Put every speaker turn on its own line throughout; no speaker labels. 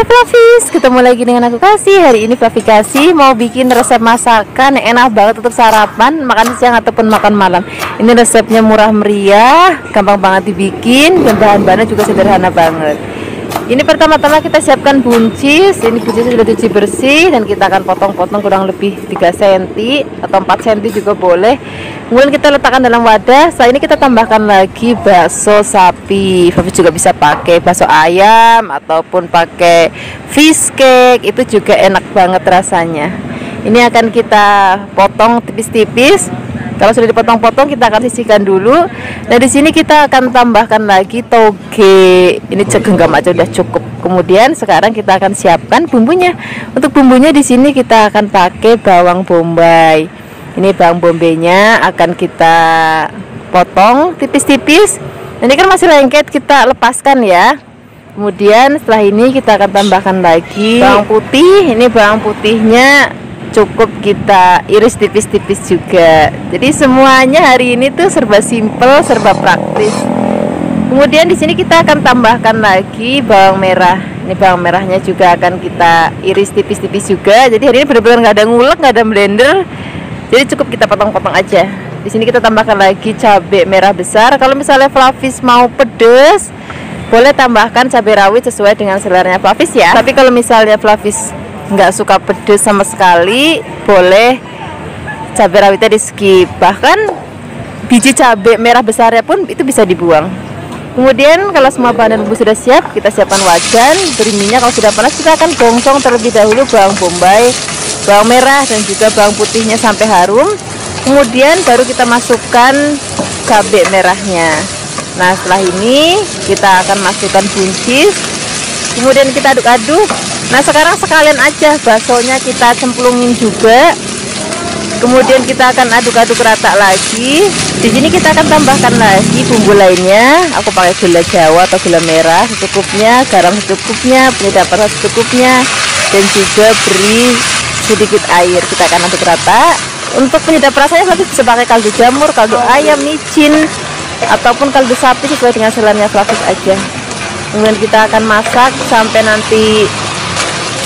Hai Flavis, ketemu lagi dengan aku Kasih. Hari ini Flavi Kasih mau bikin resep masakan yang enak banget untuk sarapan, makan siang ataupun makan malam. Ini resepnya murah meriah, gampang banget dibikin, dan bahan-bahannya juga sederhana banget. Ini pertama-tama kita siapkan buncis. Ini buncis sudah dicuci bersih dan kita akan potong-potong kurang lebih 3 cm atau 4 cm juga boleh. Kemudian kita letakkan dalam wadah. Setelah ini kita tambahkan lagi bakso sapi. Flavi juga bisa pakai bakso ayam ataupun pakai fish cake, itu juga enak banget rasanya. Ini akan kita potong tipis-tipis. Kalau sudah dipotong-potong kita akan sisihkan dulu. Nah di sini kita akan tambahkan lagi toge. Ini segenggam aja udah cukup. Kemudian sekarang kita akan siapkan bumbunya. Untuk bumbunya di sini kita akan pakai bawang bombay. Ini bawang bombaynya akan kita potong tipis-tipis. Ini kan masih lengket, kita lepaskan ya. Kemudian setelah ini kita akan tambahkan lagi bawang putih. Ini bawang putihnya cukup kita iris tipis-tipis juga. Jadi semuanya hari ini tuh serba simple, serba praktis. Kemudian di sini kita akan tambahkan lagi bawang merah. Ini bawang merahnya juga akan kita iris tipis-tipis juga. Jadi hari ini benar-benar nggak ada ngulek, nggak ada blender. Jadi cukup kita potong-potong aja. Di sini kita tambahkan lagi cabai merah besar. Kalau misalnya Flavis mau pedes, boleh tambahkan cabai rawit sesuai dengan seleranya Flavis ya. Tapi kalau misalnya Flavis nggak suka pedes sama sekali, boleh cabai rawitnya di skip. Bahkan biji cabai merah besarnya pun itu bisa dibuang. Kemudian kalau semua bahan dan bumbu sudah siap, kita siapkan wajan, beri minyak. Kalau sudah panas kita akan gongsong terlebih dahulu bawang bombay, bawang merah dan juga bawang putihnya sampai harum. Kemudian baru kita masukkan cabai merahnya. Nah setelah ini kita akan masukkan buncis. Kemudian kita aduk-aduk. Nah sekarang sekalian aja baksonya kita cemplungin juga. Kemudian kita akan aduk-aduk rata lagi. Di sini kita akan tambahkan lagi bumbu lainnya. Aku pakai gula Jawa atau gula merah secukupnya, garam secukupnya, penyedap rasa secukupnya, dan juga beri sedikit air. Kita akan aduk rata. Untuk penyedap rasanya Flavis bisa pakai kaldu jamur, kaldu ayam, micin, ataupun kaldu sapi sesuai dengan selernya Flavis aja. Kemudian kita akan masak sampai nanti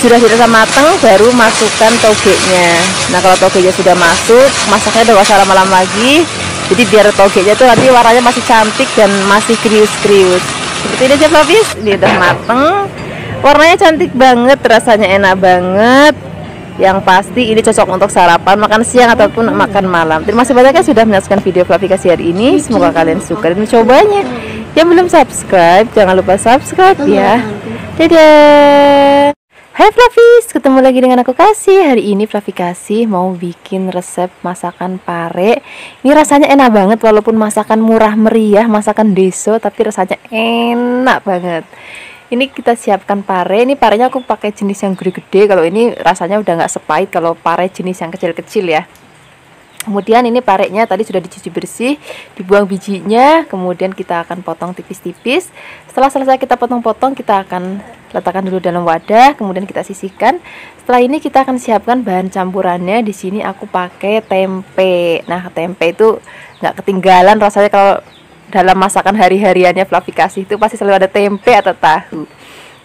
sudah dirasa matang, baru masukkan togenya. Nah kalau togenya sudah masuk, masaknya udah gak usah lama-lama lagi. Jadi biar togenya tuh nanti warnanya masih cantik dan masih krius-krius. Seperti ini aja Flavis, ini udah mateng. Warnanya cantik banget, rasanya enak banget. Yang pasti ini cocok untuk sarapan, makan siang ataupun makan malam. Terima kasih banyak yang sudah menyaksikan video Flavi Kasih hari ini. Semoga kalian suka dan mencobanya. Yang belum subscribe, jangan lupa subscribe ya. Dadah. Hai Flavis, ketemu lagi dengan aku Kasih. Hari ini Flavi Kasih mau bikin resep masakan pare. Ini rasanya enak banget, walaupun masakan murah meriah, masakan deso, tapi rasanya enak banget. Ini kita siapkan pare. Ini parenya aku pakai jenis yang gede-gede. Kalau ini rasanya udah nggak sepahit kalau pare jenis yang kecil-kecil ya. Kemudian ini parenya tadi sudah dicuci bersih, dibuang bijinya. Kemudian kita akan potong tipis-tipis. Setelah selesai kita potong-potong, kita akan letakkan dulu dalam wadah. Kemudian kita sisihkan. Setelah ini kita akan siapkan bahan campurannya. Di sini aku pakai tempe. Nah tempe itu nggak ketinggalan rasanya kalau dalam masakan hari-hariannya Flavi Kasih itu pasti selalu ada tempe atau tahu.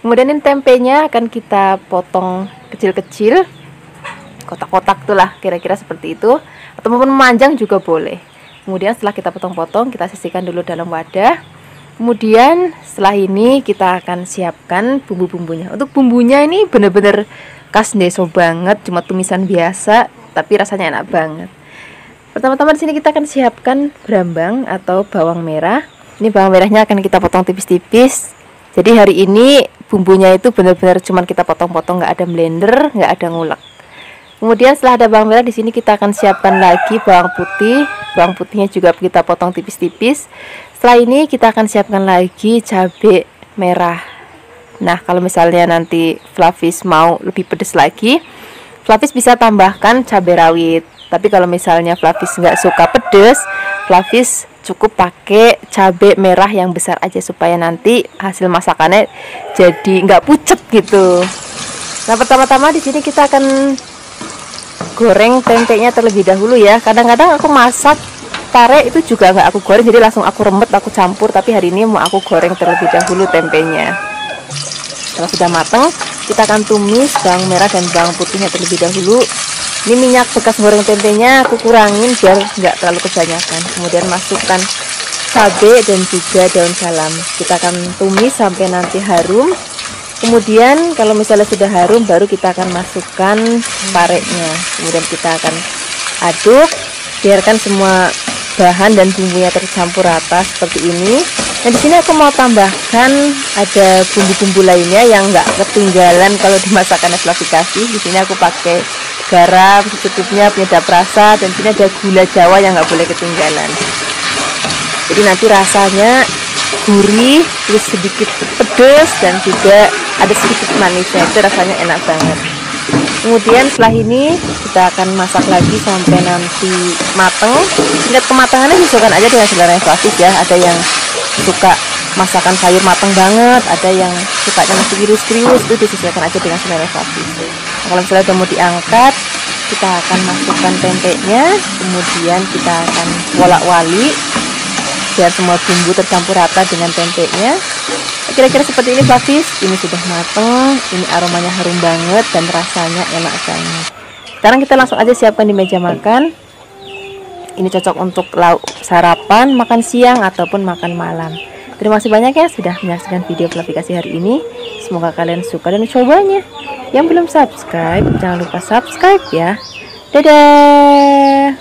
Kemudian ini tempenya akan kita potong kecil-kecil, kotak-kotak tuh lah, kira-kira seperti itu, atau maupun memanjang juga boleh. Kemudian setelah kita potong-potong, kita sisihkan dulu dalam wadah. Kemudian setelah ini kita akan siapkan bumbu-bumbunya. Untuk bumbunya ini bener-bener khas deso banget, cuma tumisan biasa, tapi rasanya enak banget. Pertama-tama di sini kita akan siapkan brambang atau bawang merah. Ini bawang merahnya akan kita potong tipis-tipis. Jadi hari ini bumbunya itu benar-benar cuman kita potong-potong, nggak ada blender, nggak ada ngulek. Kemudian setelah ada bawang merah, di sini kita akan siapkan lagi bawang putih. Bawang putihnya juga kita potong tipis-tipis. Setelah ini kita akan siapkan lagi cabai merah. Nah kalau misalnya nanti Flavis mau lebih pedas lagi, Flavis bisa tambahkan cabai rawit. Tapi kalau misalnya Flavis nggak suka pedas, Flavis cukup pakai cabai merah yang besar aja supaya nanti hasil masakannya jadi nggak pucet gitu. Nah pertama-tama di sini kita akan goreng tempenya terlebih dahulu ya. Kadang-kadang aku masak pare itu juga nggak aku goreng, jadi langsung aku remet, aku campur. Tapi hari ini mau aku goreng terlebih dahulu tempenya. Kalau sudah matang, kita akan tumis bawang merah dan bawang putihnya terlebih dahulu. Ini minyak bekas goreng tempenya aku kurangin biar nggak terlalu kebanyakan. Kemudian masukkan cabai dan juga daun salam. Kita akan tumis sampai nanti harum. Kemudian kalau misalnya sudah harum, baru kita akan masukkan parenya. Kemudian kita akan aduk, biarkan semua bahan dan bumbunya tercampur rata seperti ini. Nah, di sini aku mau tambahkan ada bumbu-bumbu lainnya yang nggak ketinggalan kalau di masakan Flavikasi. Di sini aku pakai garam secukupnya, penyedap rasa, dan sini ada gula Jawa yang nggak boleh ketinggalan. Jadi nanti rasanya gurih, terus sedikit pedas dan juga ada sedikit manisnya, itu rasanya enak banget. Kemudian setelah ini kita akan masak lagi sampai nanti mateng. Tingkat kematangannya disesuaikan aja dengan selera Flavis ya. Ada yang suka masakan sayur mateng banget, ada yang sukanya masih krius-krius, itu disesuaikan aja dengan selera Flavis. Nah, kalau misalnya udah mau diangkat, kita akan masukkan tempenya, kemudian kita akan wolak-walik biar semua bumbu tercampur rata dengan tempenya. Kira-kira seperti ini Flavis. Ini sudah mateng, ini aromanya harum banget dan rasanya enak banget. Sekarang kita langsung aja siapkan di meja makan. Ini cocok untuk lauk sarapan, makan siang ataupun makan malam. Terima kasih banyak ya sudah menyaksikan video Flavikasi hari ini. Semoga kalian suka dan mencobanya. Yang belum subscribe, jangan lupa subscribe ya. Dadah.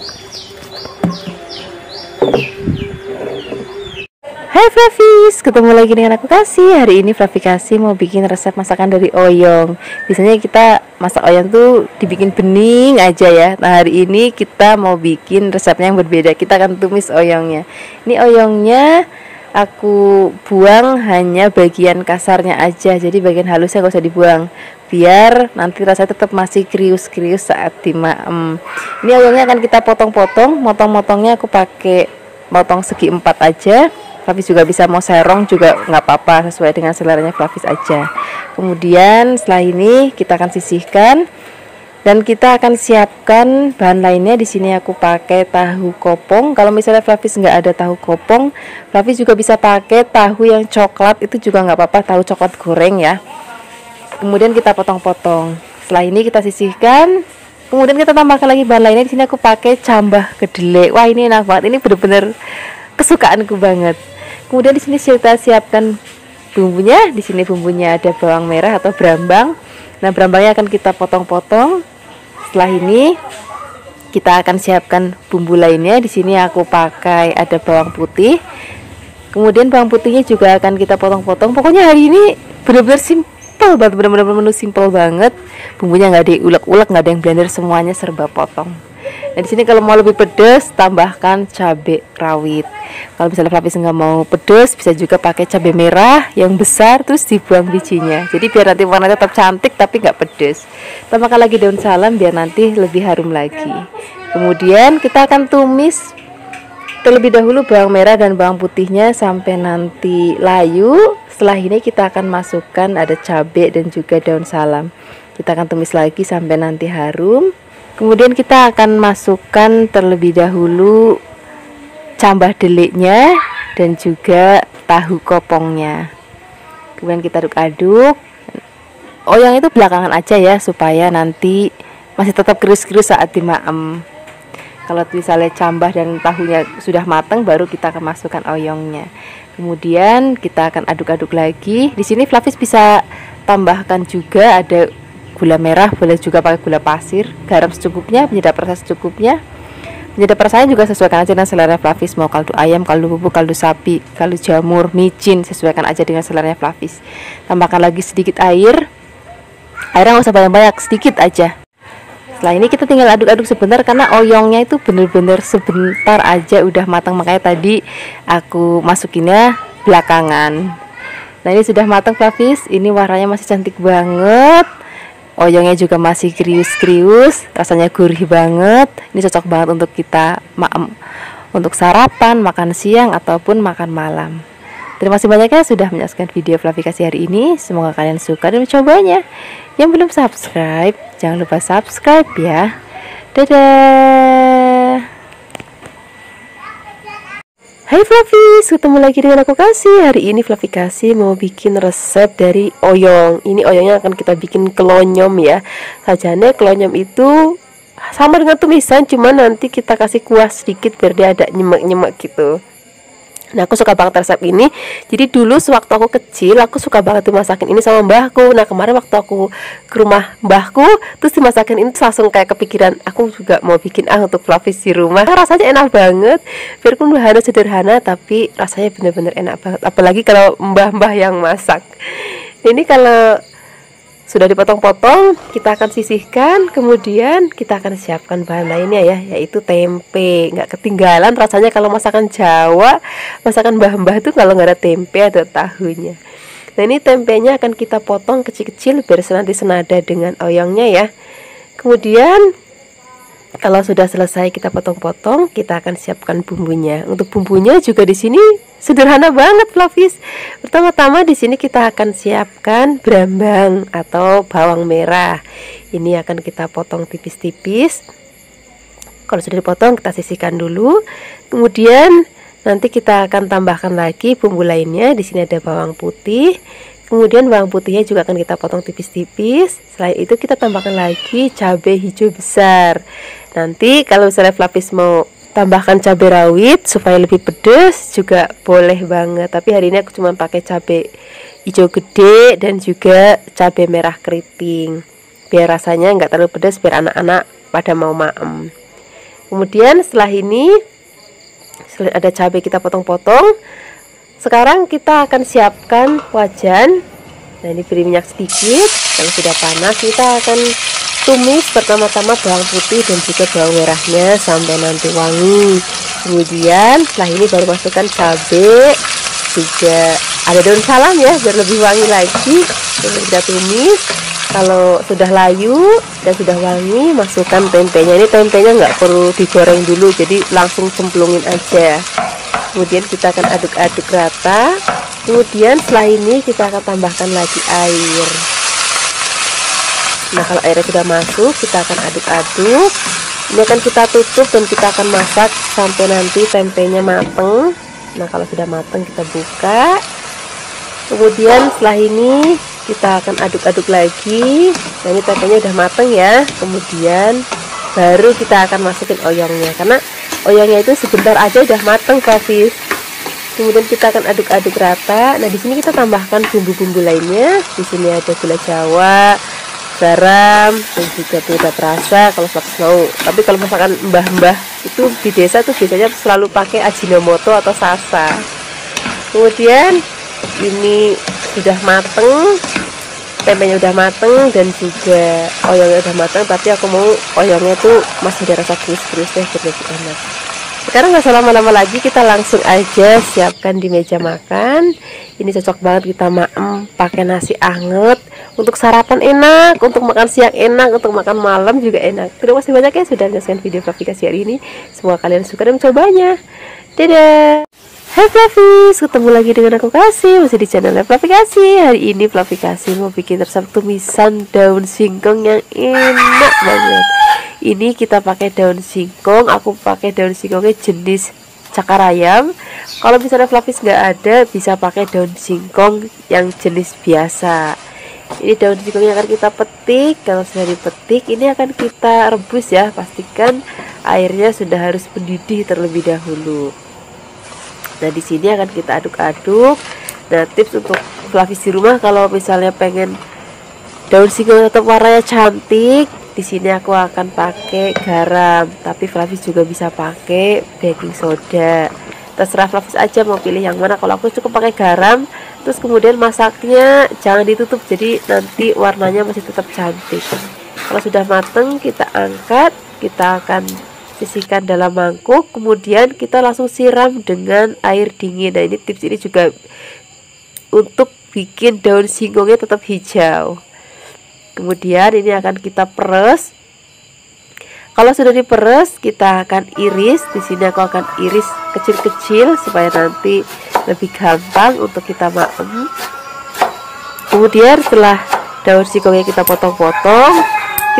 Hai Flavis, ketemu lagi dengan aku Kasih. Hari ini Flavikasi mau bikin resep masakan dari oyong. Biasanya kita masak oyong tuh dibikin bening aja ya. Nah, hari ini kita mau bikin resepnya yang berbeda. Kita akan tumis oyongnya. Ini oyongnya aku buang hanya bagian kasarnya aja. Jadi bagian halusnya gak usah dibuang, biar nanti rasanya tetap masih krius-krius saat dimaem. Ini oyongnya akan kita potong-potong. Motong-motongnya aku pakai motong segi 4 aja. Flavis juga bisa mau serong juga nggak apa-apa, sesuai dengan seleranya Flavis aja. Kemudian setelah ini kita akan sisihkan dan kita akan siapkan bahan lainnya. Di sini aku pakai tahu kopong. Kalau misalnya Flavis nggak ada tahu kopong, Flavis juga bisa pakai tahu yang coklat, itu juga nggak apa-apa, tahu coklat goreng ya. Kemudian kita potong-potong. Setelah ini kita sisihkan. Kemudian kita tambahkan lagi bahan lainnya. Di sini aku pakai cambah kedelai. Wah, ini enak banget. Ini bener-bener kesukaanku banget. Kemudian di sini kita siapkan bumbunya. Di sini bumbunya ada bawang merah atau brambang. Nah, brambangnya akan kita potong-potong. Setelah ini kita akan siapkan bumbu lainnya. Di sini aku pakai ada bawang putih. Kemudian bawang putihnya juga akan kita potong-potong. Pokoknya hari ini benar-benar simpel banget, benar-benar menu simpel banget. Bumbunya nggak diulek-ulek, nggak ada yang blender, semuanya serba potong. Nah, di sini kalau mau lebih pedas tambahkan cabai rawit. Kalau misalnya Flavis nggak mau pedas, bisa juga pakai cabai merah yang besar terus dibuang bijinya. Jadi biar nanti warnanya tetap cantik tapi nggak pedas. Tambahkan lagi daun salam biar nanti lebih harum lagi. Kemudian kita akan tumis terlebih dahulu bawang merah dan bawang putihnya sampai nanti layu. Setelah ini kita akan masukkan ada cabai dan juga daun salam. Kita akan tumis lagi sampai nanti harum. Kemudian kita akan masukkan terlebih dahulu cambah deliknya dan juga tahu kopongnya. Kemudian kita aduk-aduk. Oyong itu belakangan aja ya, supaya nanti masih tetap krius-krius saat dimaem. Kalau misalnya cambah dan tahunya sudah matang, baru kita akan masukkan oyongnya. Kemudian kita akan aduk-aduk lagi. Di sini Flavis bisa tambahkan juga ada gula merah, boleh juga pakai gula pasir, garam secukupnya, penyedap rasa secukupnya. Penyedap rasanya juga sesuaikan aja dengan selera Flavis, mau kaldu ayam, kaldu bubuk, kaldu sapi, kaldu jamur, micin, sesuaikan aja dengan selera Flavis. Tambahkan lagi sedikit air. Airnya nggak usah banyak-banyak, sedikit aja. Setelah ini kita tinggal aduk-aduk sebentar karena oyongnya itu bener-bener sebentar aja udah matang, makanya tadi aku masukinnya belakangan. Nah, ini sudah matang Flavis, ini warnanya masih cantik banget. Oyongnya juga masih krius-krius, rasanya gurih banget. Ini cocok banget untuk kita untuk sarapan, makan siang ataupun makan malam. Terima kasih banyak ya sudah menyaksikan video Flavikasi hari ini. Semoga kalian suka dan mencobanya. Yang belum subscribe, jangan lupa subscribe ya. Dadah.
Hai Fluffy, ketemu lagi dengan aku Kasih. Hari ini Fluffy Kasih mau bikin resep dari oyong. Ini oyongnya akan kita bikin kelonyom ya. Sajannya kelonyom itu sama dengan tumisan, cuman nanti kita kasih kuah sedikit biar dia ada nyemek-nyemek gitu. Nah, aku suka banget resep ini. Jadi dulu sewaktu aku kecil, aku suka banget dimasakin ini sama mbahku. Nah, kemarin waktu aku ke rumah mbahku, terus dimasakin ini, langsung kayak kepikiran, aku juga mau bikin untuk Fluffy di rumah. Rasanya enak banget. Biarpun bahannya sederhana, tapi rasanya bener-bener enak banget. Apalagi kalau mbah-mbah yang masak. Ini kalau sudah dipotong-potong, kita akan sisihkan, kemudian kita akan siapkan bahan lainnya ya, yaitu tempe. Nggak ketinggalan rasanya kalau masakan Jawa, masakan mbah-mbah itu kalau nggak ada tempe ada tahunya. Nah, ini tempenya akan kita potong kecil-kecil biar nanti senada dengan oyongnya ya. Kemudian kalau sudah selesai kita potong-potong, kita akan siapkan bumbunya. Untuk bumbunya juga di sini sederhana banget, Fluffys. Pertama-tama di sini kita akan siapkan brambang atau bawang merah. Ini akan kita potong tipis-tipis. Kalau sudah dipotong, kita sisihkan dulu. Kemudian nanti kita akan tambahkan lagi bumbu lainnya. Di sini ada bawang putih. Kemudian bawang putihnya juga akan kita potong tipis-tipis. Selain itu kita tambahkan lagi cabai hijau besar. Nanti kalau misalnya Fluffys mau tambahkan cabai rawit supaya lebih pedas juga boleh banget. Tapi hari ini aku cuma pakai cabai hijau gede dan juga cabai merah keriting. Biar rasanya nggak terlalu pedas, biar anak-anak pada mau maem. Kemudian setelah ini ada cabai kita potong-potong. Sekarang kita akan siapkan wajan. Nah, ini beri minyak sedikit. Kalau sudah panas, kita akan tumis pertama-tama bawang putih dan juga bawang merahnya sampai nanti wangi. Kemudian setelah ini baru masukkan cabai, juga ada daun salam ya biar lebih wangi lagi. Kemudian kita tumis. Kalau sudah layu dan sudah wangi, masukkan tempenya. Ini tempenya nggak perlu digoreng dulu, jadi langsung cemplungin aja. Kemudian kita akan aduk-aduk rata. Kemudian setelah ini kita akan tambahkan lagi air. Nah, kalau airnya sudah masuk, kita akan aduk-aduk. Ini akan kita tutup dan kita akan masak sampai nanti tempenya mateng. Nah, kalau sudah mateng kita buka. Kemudian setelah ini kita akan aduk-aduk lagi. Nah, ini tempenya udah mateng ya. Kemudian baru kita akan masukin oyongnya, karena oyongnya itu sebentar aja udah mateng, Fluffys. Kemudian kita akan aduk-aduk rata. Nah, di sini kita tambahkan bumbu-bumbu lainnya. Di sini ada gula Jawa, garam, dan juga penyedap rasa kalau Fluffys mau. Tapi kalau misalkan mbah-mbah itu di desa tuh biasanya selalu pakai Ajinomoto atau Sasa. Kemudian ini sudah mateng, tempenya udah mateng dan juga oyongnya udah mateng, tapi aku mau oyongnya tuh masih ada rasa krius-kriusnya biar lebih enak. Sekarang nggak usah lama-lama lagi, kita langsung aja siapkan di meja makan. Ini cocok banget kita maem pakai nasi anget, untuk sarapan enak, untuk makan siang enak, untuk makan malam juga enak. Terima kasih banyak ya sudah menyaksikan video Fluffy Kasih hari ini. Semoga kalian suka dan mencobanya. Dadah. Hai Fluffys, ketemu lagi dengan aku Kasih, masih di channel Fluffy Kasih. Hari ini Fluffy Kasih mau bikin resep tumisan daun singkong yang enak banget. Ini kita pakai daun singkong, aku pakai daun singkongnya jenis cakar ayam. Kalau misalnya Fluffys nggak ada, bisa pakai daun singkong yang jenis biasa. Ini daun singkongnya akan kita petik. Kalau sudah dipetik, ini akan kita rebus ya. Pastikan airnya sudah harus mendidih terlebih dahulu. Nah, di sini akan kita aduk-aduk. Nah, tips untuk Fluffys di rumah, kalau misalnya pengen daun singkong tetap warnanya cantik, di sini aku akan pakai garam. Tapi Fluffys juga bisa pakai baking soda. Terserah Fluffys aja mau pilih yang mana. Kalau aku cukup pakai garam. Terus kemudian masaknya jangan ditutup, jadi nanti warnanya masih tetap cantik. Kalau sudah mateng, kita angkat. Kita akan sisihkan dalam mangkuk, kemudian kita langsung siram dengan air dingin. Nah, ini tips ini juga untuk bikin daun singkongnya tetap hijau. Kemudian ini akan kita peres. Kalau sudah diperes, kita akan iris. Di sini aku akan iris kecil-kecil supaya nanti lebih gampang untuk kita maem. Kemudian setelah daun singkongnya kita potong-potong,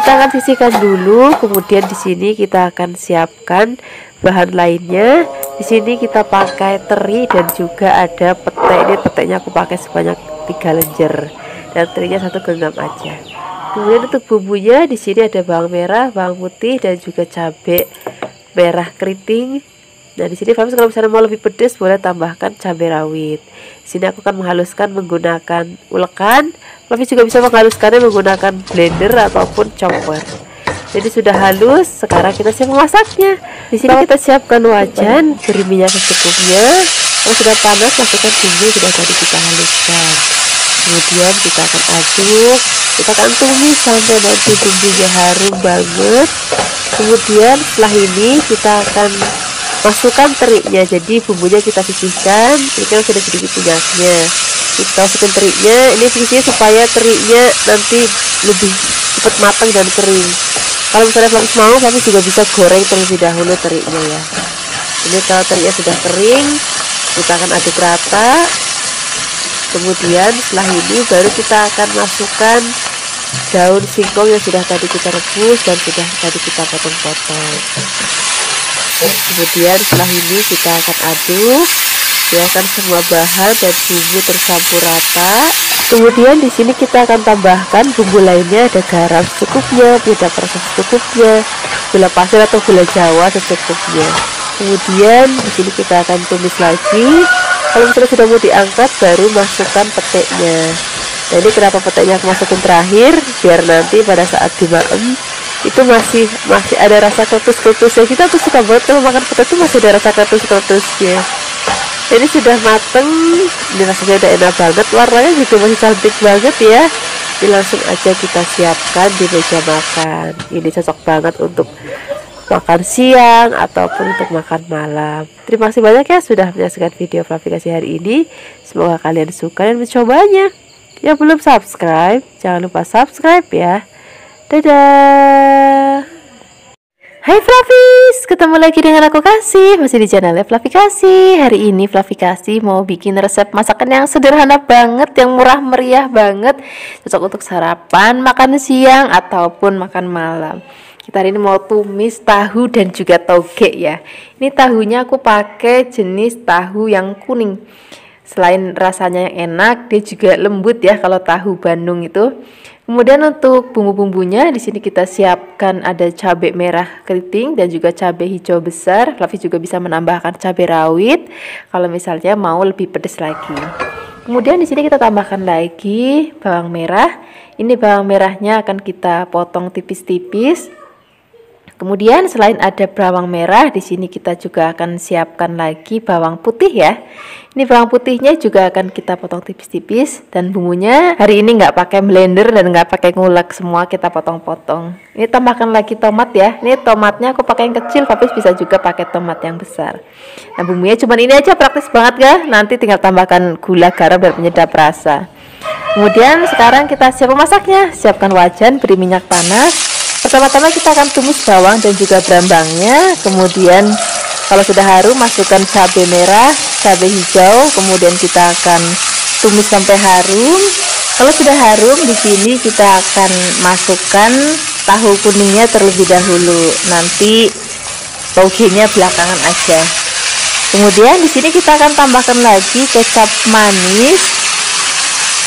kita akan sisihkan dulu. Kemudian di sini kita akan siapkan bahan lainnya. Di sini kita pakai teri dan juga ada petai. Ini petainya aku pakai sebanyak 3 lenjer dan terinya 1 genggam aja. Kemudian untuk bumbunya di sini ada bawang merah, bawang putih dan juga cabai merah keriting. Nah di sini kalau misalnya mau lebih pedas boleh tambahkan cabai rawit. Di sini aku akan menghaluskan menggunakan ulekan. Tapi juga bisa menghaluskannya menggunakan blender ataupun chopper. Jadi sudah halus, sekarang kita siap memasaknya. Di sini kita siapkan wajan, beri minyak secukupnya. Kalau sudah panas, masukkan bumbu sudah tadi kita haluskan. Kemudian kita akan aduk, kita akan tumis sampai nanti bumbunya harum banget. Kemudian setelah ini kita akan masukkan terinya. Jadi bumbunya kita sisihkan. Ini kan sudah sedikit minyaknya. Kita masukkan terinya. Ini fungsinya supaya terinya nanti lebih cepat matang dan kering. Kalau misalnya Flavis mau, Flavis juga bisa goreng terlebih dahulu terinya ya. Ini kalau terinya sudah kering, kita akan aduk rata. Kemudian setelah ini baru kita akan masukkan daun singkong yang sudah tadi kita rebus dan sudah tadi kita potong-potong. Kemudian setelah ini kita akan aduk, biarkan semua bahan dan bumbu tercampur rata. Kemudian di sini kita akan tambahkan bumbu lainnya, ada garam secukupnya, penyedap rasa secukupnya, gula pasir atau gula jawa secukupnya. Kemudian di sini kita akan tumis lagi. Kalau misalnya sudah mau diangkat, baru masukkan petenya. Nah ini kenapa petenya aku masukin terakhir, biar nanti pada saat dimaem itu masih ada rasa ketus-ketusnya. Kita tuh suka banget kalau makan pete itu masih ada rasa ketus-ketusnya. Ini sudah mateng, ini rasanya udah enak banget, warnanya juga masih cantik banget ya. Ini langsung aja kita siapkan di meja makan. Ini cocok banget untuk makan siang ataupun untuk makan malam. Terima kasih banyak ya sudah menyaksikan video Flavikasi hari ini. Semoga kalian suka dan mencobanya. Yang belum subscribe, jangan lupa subscribe ya. Dadah. Hai Flavis, ketemu lagi dengan aku Kasih, masih di channel Flavikasi. Hari ini Flavikasi mau bikin resep masakan yang sederhana banget, yang murah meriah banget, cocok untuk sarapan, makan siang ataupun makan malam. Kita hari ini mau tumis tahu dan juga toge ya. Ini tahunya aku pakai jenis tahu yang kuning. Selain rasanya yang enak, dia juga lembut ya kalau tahu Bandung itu. Kemudian untuk bumbu-bumbunya di sini kita siapkan ada cabai merah keriting dan juga cabai hijau besar. Flavis juga bisa menambahkan cabai rawit kalau misalnya mau lebih pedas lagi. Kemudian di sini kita tambahkan lagi bawang merah. Ini bawang merahnya akan kita potong tipis-tipis. Kemudian selain ada bawang merah, di sini kita juga akan siapkan lagi bawang putih ya. Ini bawang putihnya juga akan kita potong tipis-tipis dan bumbunya hari ini nggak pakai blender dan nggak pakai ngulek, semua kita potong-potong. Ini tambahkan lagi tomat ya. Ini tomatnya aku pakai yang kecil, tapi bisa juga pakai tomat yang besar. Nah bumbunya cuma ini aja, praktis banget ya. Nanti tinggal tambahkan gula, garam dan penyedap rasa. Kemudian sekarang kita siap memasaknya. Siapkan wajan, beri minyak panas. Pertama-tama kita akan tumis bawang dan juga brambangnya. Kemudian kalau sudah harum masukkan cabai merah, cabai hijau. Kemudian kita akan tumis sampai harum. Kalau sudah harum, di sini kita akan masukkan tahu kuningnya terlebih dahulu. Nanti togenya belakangan aja. Kemudian di sini kita akan tambahkan lagi kecap manis.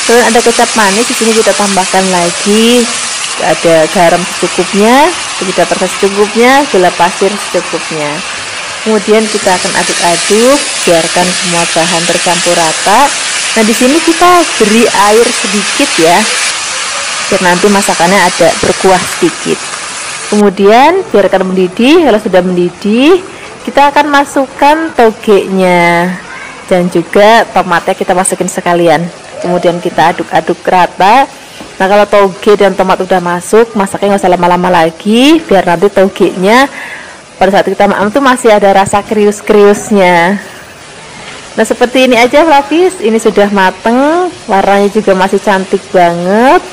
Terus ada kecap manis, di sini kita tambahkan lagi ada garam secukupnya, penyedap rasa secukupnya, gula pasir secukupnya. Kemudian kita akan aduk-aduk, biarkan semua bahan tercampur rata. Nah di sini kita beri air sedikit ya, biar nanti masakannya ada berkuah sedikit. Kemudian biarkan mendidih. Kalau sudah mendidih, kita akan masukkan togenya dan juga tomatnya kita masukin sekalian. Kemudian kita aduk-aduk rata. Nah kalau toge dan tomat udah masuk, masaknya nggak usah lama-lama lagi, biar nanti togenya pada saat kita makan tuh masih ada rasa krius-kriusnya. Nah seperti ini aja Flavis, ini sudah mateng, warnanya juga masih cantik banget,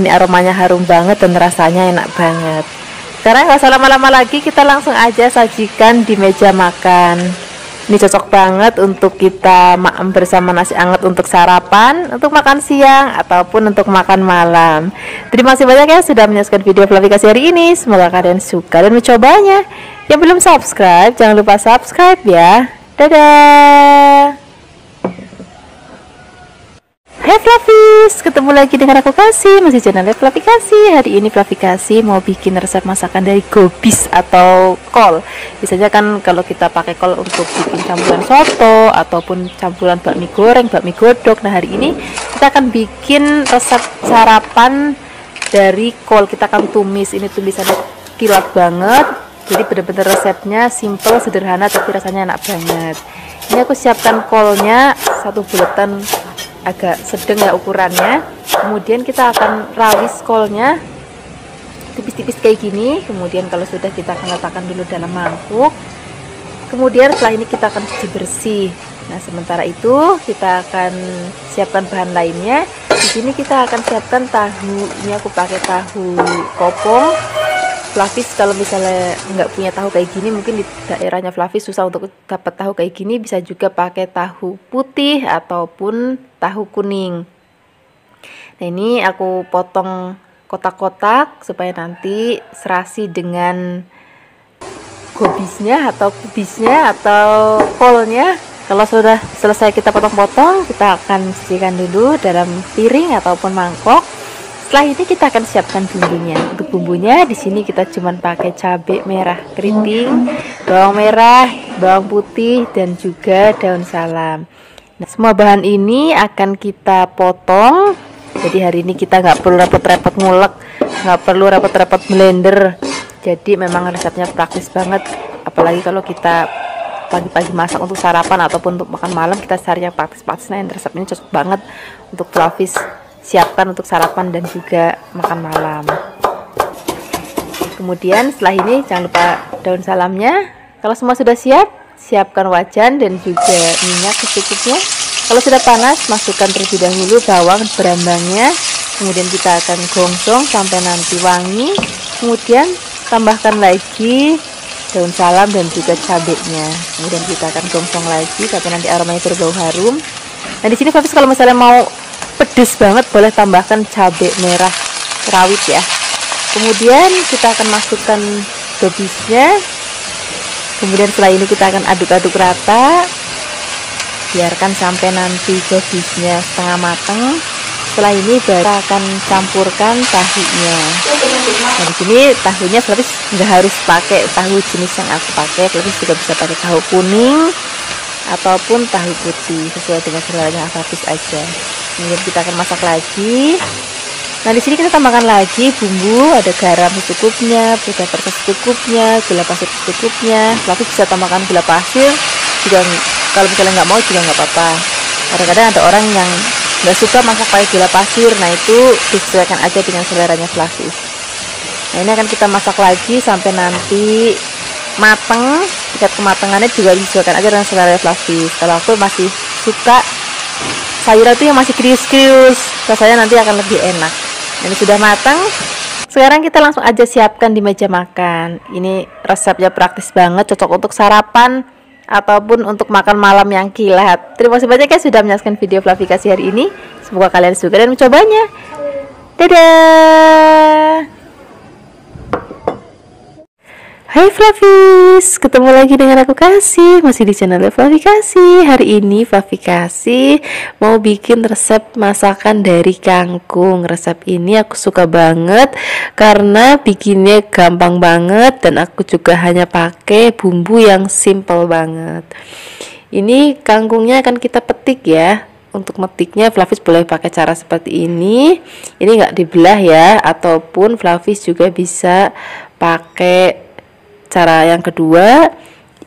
ini aromanya harum banget dan rasanya enak banget. Sekarang nggak usah lama-lama lagi, kita langsung aja sajikan di meja makan.
Ini cocok banget untuk kita bersama nasi hangat untuk sarapan, untuk makan siang, ataupun untuk makan malam. Terima kasih banyak ya sudah menyaksikan video Flavikasi hari ini. Semoga kalian suka dan mencobanya. Yang belum subscribe, jangan lupa subscribe ya. Dadah. Hai Flavis, ketemu lagi dengan aku Kasih, masih channel Flavikasi. Hari ini Flavikasi mau bikin resep masakan dari gobis atau kol. Biasanya kan kalau kita pakai kol untuk bikin campuran soto ataupun campuran bakmi goreng, bakmi godok. Nah hari ini kita akan bikin resep sarapan dari kol. Kita akan tumis, ini tumisannya kilat banget. Jadi benar-benar resepnya simple, sederhana, tapi rasanya enak banget. Ini aku siapkan kolnya satu buletan agak sedang ya ukurannya. Kemudian kita akan rawis kolnya tipis-tipis kayak gini. Kemudian kalau sudah, kita akan letakkan dulu dalam mangkuk. Kemudian setelah ini kita akan cuci bersih. Nah sementara itu kita akan siapkan bahan lainnya. Di sini kita akan siapkan tahu. Ini aku pakai tahu kopong. Flavis kalau misalnya nggak punya tahu kayak gini, mungkin di daerahnya Flavis susah untuk dapat tahu kayak gini, bisa juga pakai tahu putih ataupun tahu kuning. Nah ini aku potong kotak-kotak supaya nanti serasi dengan gobisnya atau kubisnya atau kolnya. Kalau sudah selesai kita potong-potong, kita akan sisihkan dulu dalam piring ataupun mangkok. Setelah ini kita akan siapkan bumbunya. Untuk bumbunya di sini kita cuman pakai cabai merah keriting, bawang merah, bawang putih, dan juga daun salam. Nah, semua bahan ini akan kita potong. Jadi hari ini kita nggak perlu repot-repot ngulek, nggak perlu repot-repot blender. Jadi memang resepnya praktis banget. Apalagi kalau kita pagi-pagi masak untuk sarapan ataupun untuk makan malam, kita cari yang praktis-praktis. Nah, resep ini cocok banget untuk Flavis siapkan untuk sarapan dan juga makan malam. Kemudian setelah ini jangan lupa daun salamnya. Kalau semua sudah siap, siapkan wajan dan juga minyak secukupnya. Kalau sudah panas, masukkan terlebih dahulu bawang berambangnya. Kemudian kita akan gongsong sampai nanti wangi. Kemudian tambahkan lagi daun salam dan juga cabenya. Kemudian kita akan gongsong lagi sampai nanti aromanya berbau harum. Nah di sini Flavis kalau misalnya mau pedes banget, boleh tambahkan cabai merah rawit ya. Kemudian kita akan masukkan gobisnya. Kemudian setelah ini kita akan aduk-aduk rata. Biarkan sampai nanti gobisnya setengah matang. Setelah ini baru akan campurkan tahunya. Nah di sini tahunya Flavis nggak harus pakai tahu jenis yang aku pakai. Flavis juga bisa pakai tahu kuning ataupun tahu putih, sesuai dengan selera Flavis aja. Kemudian kita akan masak lagi. Nah di sini kita tambahkan lagi bumbu, ada garam secukupnya, penyedap rasa secukupnya, gula pasir secukupnya. Flavis bisa tambahkan gula pasir juga, kalau misalnya nggak mau juga nggak apa-apa. Kadang-kadang ada orang yang nggak suka masak pakai gula pasir, nah itu disesuaikan aja dengan seleranya Flavis. Nah ini akan kita masak lagi sampai nanti mateng. Tingkat kematangannya juga disesuaikan aja dengan selera Flavis. Kalau aku masih suka sayuran itu yang masih krius-krius, rasanya nanti akan lebih enak. Ini sudah matang. Sekarang kita langsung aja siapkan di meja makan. Ini resepnya praktis banget, cocok untuk sarapan ataupun untuk makan malam yang kilat. Terima kasih banyak ya sudah menyaksikan video Flavikasi hari ini. Semoga kalian suka dan mencobanya. Dadah. Hai Flavis, ketemu lagi dengan aku Kasih, masih di channel Flavikasi. Hari ini Flavikasi mau bikin resep masakan dari kangkung. Resep ini aku suka banget karena bikinnya gampang banget dan aku juga hanya pakai bumbu yang simple banget. Ini kangkungnya akan kita petik ya. Untuk metiknya Flavis boleh pakai cara seperti ini. Ini nggak dibelah ya, ataupun Flavis juga bisa pakai cara yang kedua,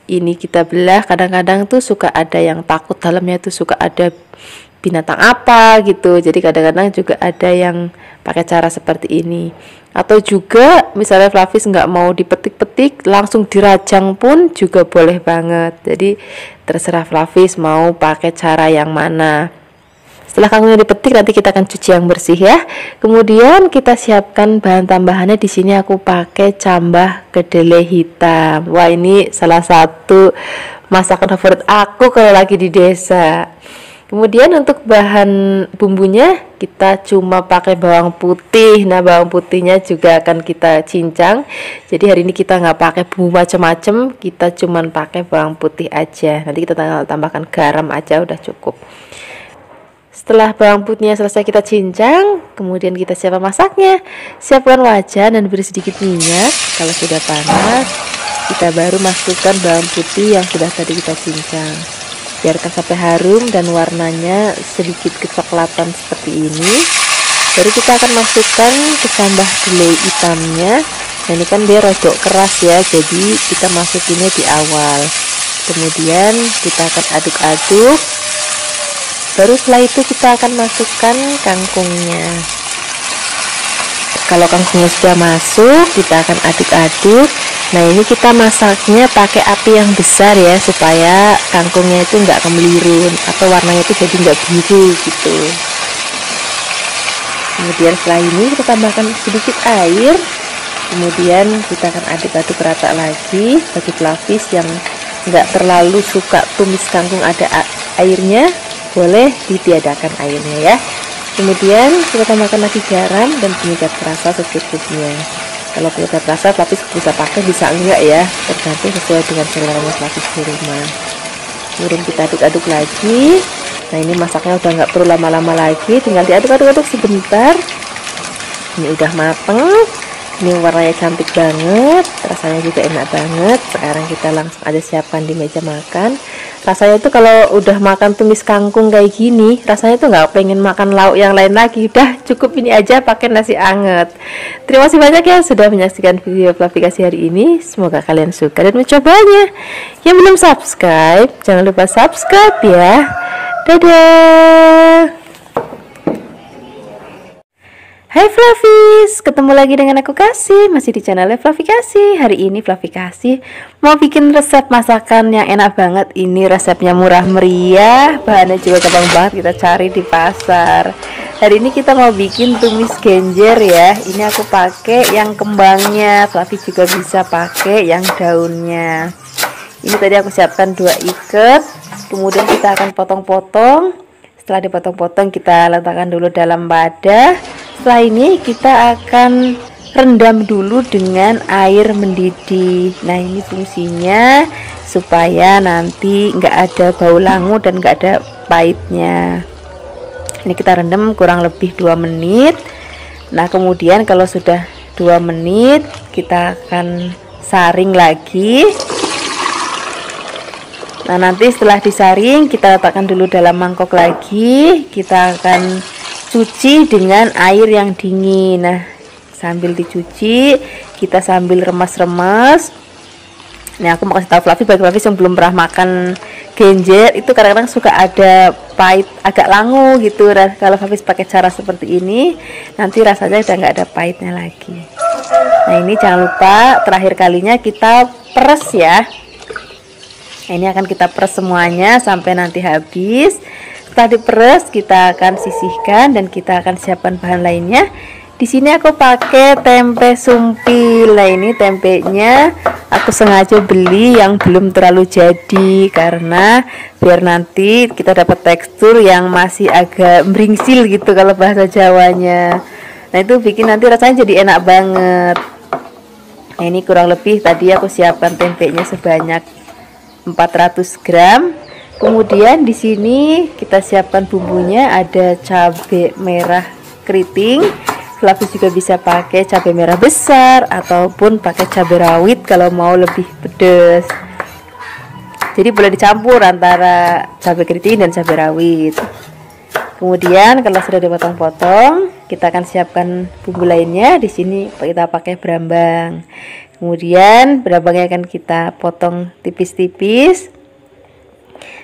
ini kita belah. Kadang-kadang tuh suka ada yang takut dalamnya tuh suka ada binatang apa gitu. Jadi kadang-kadang juga ada yang pakai cara seperti ini. Atau juga misalnya Flavis nggak mau dipetik-petik, langsung dirajang pun juga boleh banget. Jadi terserah Flavis mau pakai cara yang mana. Setelah kangkungnya dipetik, nanti kita akan cuci yang bersih ya. Kemudian kita siapkan bahan tambahannya. Di sini aku pakai cambah kedelai hitam. Wah, ini salah satu masakan favorit aku kalau lagi di desa. Kemudian untuk bahan bumbunya kita cuma pakai bawang putih. Nah, bawang putihnya juga akan kita cincang. Jadi hari ini kita nggak pakai bumbu macam-macam, kita cuma pakai bawang putih aja. Nanti kita tambahkan garam aja, udah cukup. Setelah bawang putihnya selesai kita cincang, kemudian kita siapkan masaknya. Siapkan wajan dan beri sedikit minyak. Kalau sudah panas, kita baru masukkan bawang putih yang sudah tadi kita cincang. Biarkan sampai harum dan warnanya sedikit kecoklatan seperti ini. Baru kita akan masukkan kecambah kedelai hitamnya. Nah, ini kan dia rodok keras ya, jadi kita masukinnya di awal. Kemudian kita akan aduk-aduk. Baru setelah itu kita akan masukkan kangkungnya. Kalau kangkungnya sudah masuk, kita akan aduk-aduk. Nah, ini kita masaknya pakai api yang besar ya, supaya kangkungnya itu nggak kemelirun atau warnanya itu jadi nggak biru gitu. Kemudian setelah ini kita tambahkan sedikit air. Kemudian kita akan aduk-aduk rata lagi. Bagi pelapis yang nggak terlalu suka tumis kangkung ada airnya, boleh ditiadakan airnya ya. Kemudian kita tambahkan lagi garam dan penyedap rasa secukupnya. Kalau penyedap rasa pelapis bisa pakai, bisa enggak ya, tergantung sesuai dengan selera pelapis di rumah. Kemudian kita aduk-aduk lagi. Nah, ini masaknya udah nggak perlu lama-lama lagi, tinggal diaduk-aduk sebentar. Ini udah mateng. Ini warnanya cantik banget, rasanya juga enak banget. Sekarang kita langsung aja siapkan di meja makan. Rasanya itu kalau udah makan tumis kangkung kayak gini, rasanya tuh nggak pengen makan lauk yang lain lagi. Udah cukup ini aja pakai nasi anget. Terima kasih banyak ya sudah menyaksikan video aplikasi hari ini. Semoga kalian suka dan mencobanya. Yang belum subscribe, jangan lupa subscribe ya. Dadah. Hai Fluffies, ketemu lagi dengan aku Kasih, masih di channel Fluffy Kasih. Hari ini Fluffy Kasih mau bikin resep masakan yang enak banget. Ini resepnya murah meriah, bahannya juga gampang banget kita cari di pasar. Hari ini kita mau bikin tumis genjer ya. Ini aku pakai yang kembangnya, Fluffy juga bisa pakai yang daunnya. Ini tadi aku siapkan 2 ikat, kemudian kita akan potong-potong. Setelah dipotong-potong kita letakkan dulu dalam wadah. Setelah ini kita akan rendam dulu dengan air mendidih. Nah, ini fungsinya supaya nanti nggak ada bau langu dan nggak ada pahitnya. Ini kita rendam kurang lebih 2 menit. Nah, kemudian kalau sudah 2 menit kita akan saring lagi. Nah, nanti setelah disaring kita letakkan dulu dalam mangkok lagi. Kita akan cuci dengan air yang dingin. Nah, sambil dicuci kita sambil remas-remas. Nah, aku mau kasih tahu Fluffy, bagi Fluffy yang belum pernah makan genjer itu kadang-kadang suka ada pahit, agak langu gitu. Kalau Fluffy pakai cara seperti ini, nanti rasanya udah nggak ada pahitnya lagi. Nah, ini jangan lupa terakhir kalinya kita peres ya. Nah, ini akan kita peres semuanya sampai nanti habis. Setelah diperes kita akan sisihkan dan kita akan siapkan bahan lainnya. Di sini aku pakai tempe sumpil. Nah, ini tempenya aku sengaja beli yang belum terlalu jadi karena biar nanti kita dapat tekstur yang masih agak meringsil gitu kalau bahasa Jawanya. Nah, itu bikin nanti rasanya jadi enak banget. Nah, ini kurang lebih tadi aku siapkan tempenya sebanyak 400 gram. Kemudian di sini kita siapkan bumbunya, ada cabai merah keriting. Fluffy juga bisa pakai cabai merah besar ataupun pakai cabai rawit kalau mau lebih pedas. Jadi boleh dicampur antara cabai keriting dan cabai rawit. Kemudian kalau sudah dipotong-potong, kita akan siapkan bumbu lainnya. Di sini kita pakai berambang. Kemudian berambangnya akan kita potong tipis-tipis.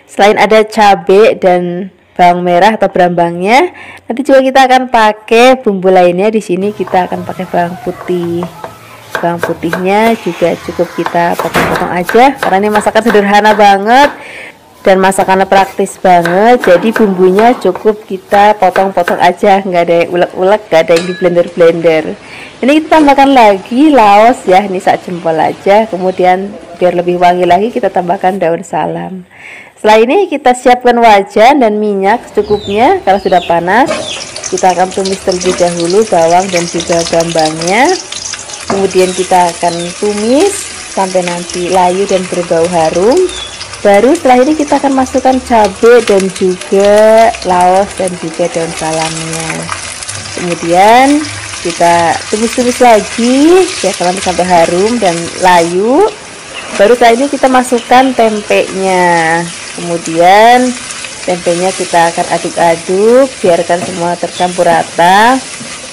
Selain ada cabai dan bawang merah atau berambangnya, nanti juga kita akan pakai bumbu lainnya. Di sini kita akan pakai bawang putih. Bawang putihnya juga cukup kita potong-potong aja karena ini masakan sederhana banget. dan masakannya praktis banget. Jadi bumbunya cukup kita potong-potong aja, nggak ada yang ulek-ulek, nggak ada yang di blender-blender. Ini kita tambahkan lagi laos ya, ini sak jempol aja. Kemudian biar lebih wangi lagi kita tambahkan daun salam. Setelah ini kita siapkan wajan dan minyak secukupnya. Kalau sudah panas, kita akan tumis terlebih dahulu bawang dan juga brambangnya. Kemudian kita akan tumis sampai nanti layu dan berbau harum. Baru setelah ini kita akan masukkan cabai dan juga laos dan juga daun salamnya. Kemudian kita tumis-tumis lagi ya sampai harum dan layu. Baru setelah ini kita masukkan tempenya. Kemudian tempenya kita akan aduk-aduk, biarkan semua tercampur rata.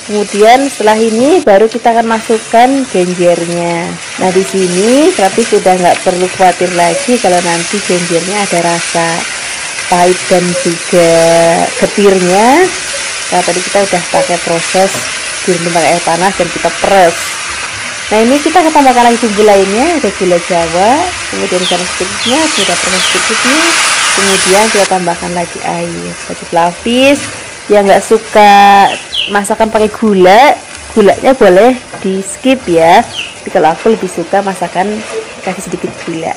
Kemudian setelah ini baru kita akan masukkan genjernya. Nah di sini Fluffy sudah nggak perlu khawatir lagi kalau nanti genjernya ada rasa pahit dan juga getirnya. Nah tadi kita udah pakai proses direndam pakai air panas dan kita peres. Nah ini kita akan tambahkan lagi bumbu lainnya, ada gula jawa, kemudian garam secukupnya, gula permen secukupnya, kemudian kita tambahkan lagi air. Bagi Fluffy yang nggak suka masakan pakai gulanya boleh di skip ya. Tapi kalau aku lebih suka masakan kasih sedikit gula.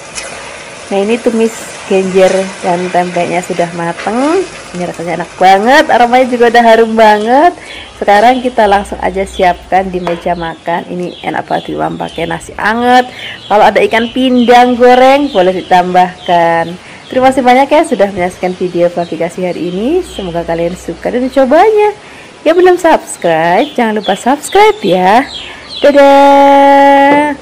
Nah ini tumis genjer dan tempenya sudah mateng. Ini rasanya enak banget, aromanya juga udah harum banget. Sekarang kita langsung aja siapkan di meja makan. Ini enak banget diwam pakai nasi anget. Kalau ada ikan pindang goreng boleh ditambahkan. Terima kasih banyak ya sudah menyaksikan video Fluffy Kasih hari ini. Semoga kalian suka dan mencobanya. Ya belum subscribe, jangan lupa subscribe ya. Dadah.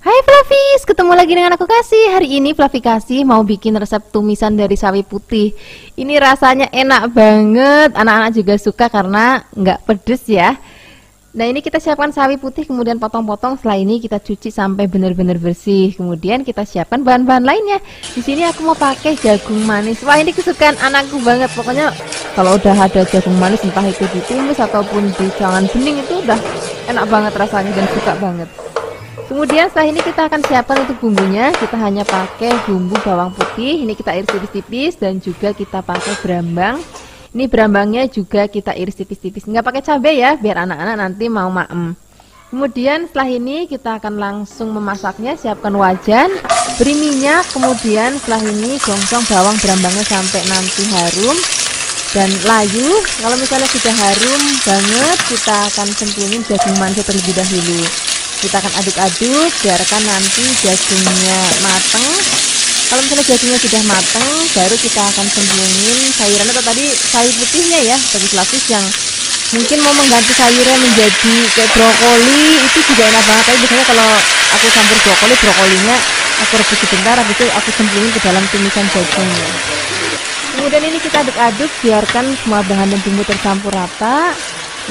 Hai Fluffies, ketemu lagi dengan aku Kasih. Hari ini Fluffy Kasih mau bikin resep tumisan dari sawi putih. Ini rasanya enak banget, anak-anak juga suka karena nggak pedes ya. Nah ini kita siapkan sawi putih, kemudian potong-potong. Setelah ini kita cuci sampai benar-benar bersih. Kemudian kita siapkan bahan-bahan lainnya. Di sini aku mau pakai jagung manis. Wah ini kesukaan anakku banget. Pokoknya kalau udah ada jagung manis, entah itu ditumis ataupun dijangan bening, itu udah enak banget rasanya dan suka banget. Kemudian setelah ini kita akan siapkan untuk bumbunya. Kita hanya pakai bumbu bawang putih. Ini kita iris tipis-tipis dan juga kita pakai berambang. Ini berambangnya juga kita iris tipis-tipis, nggak pakai cabai ya, biar anak-anak nanti mau maem. Kemudian setelah ini kita akan langsung memasaknya. Siapkan wajan, beri minyak, kemudian setelah ini gongsong bawang berambangnya sampai nanti harum dan layu. Kalau misalnya sudah harum banget, kita akan cemplungin jagung manis terlebih dahulu. Kita akan aduk-aduk, biarkan nanti jagungnya mateng. Kalau misalnya jagungnya sudah mateng, baru kita akan cemplungin sayuran atau tadi sawi putihnya ya. Bagi Fluffy yang mungkin mau mengganti sayurnya menjadi kayak brokoli, itu juga enak banget. Tapi biasanya kalau aku campur brokolinya aku rebus sebentar, habis itu aku cemplungin ke dalam tumisan jagungnya. Kemudian ini kita aduk-aduk, biarkan semua bahan dan bumbu tercampur rata.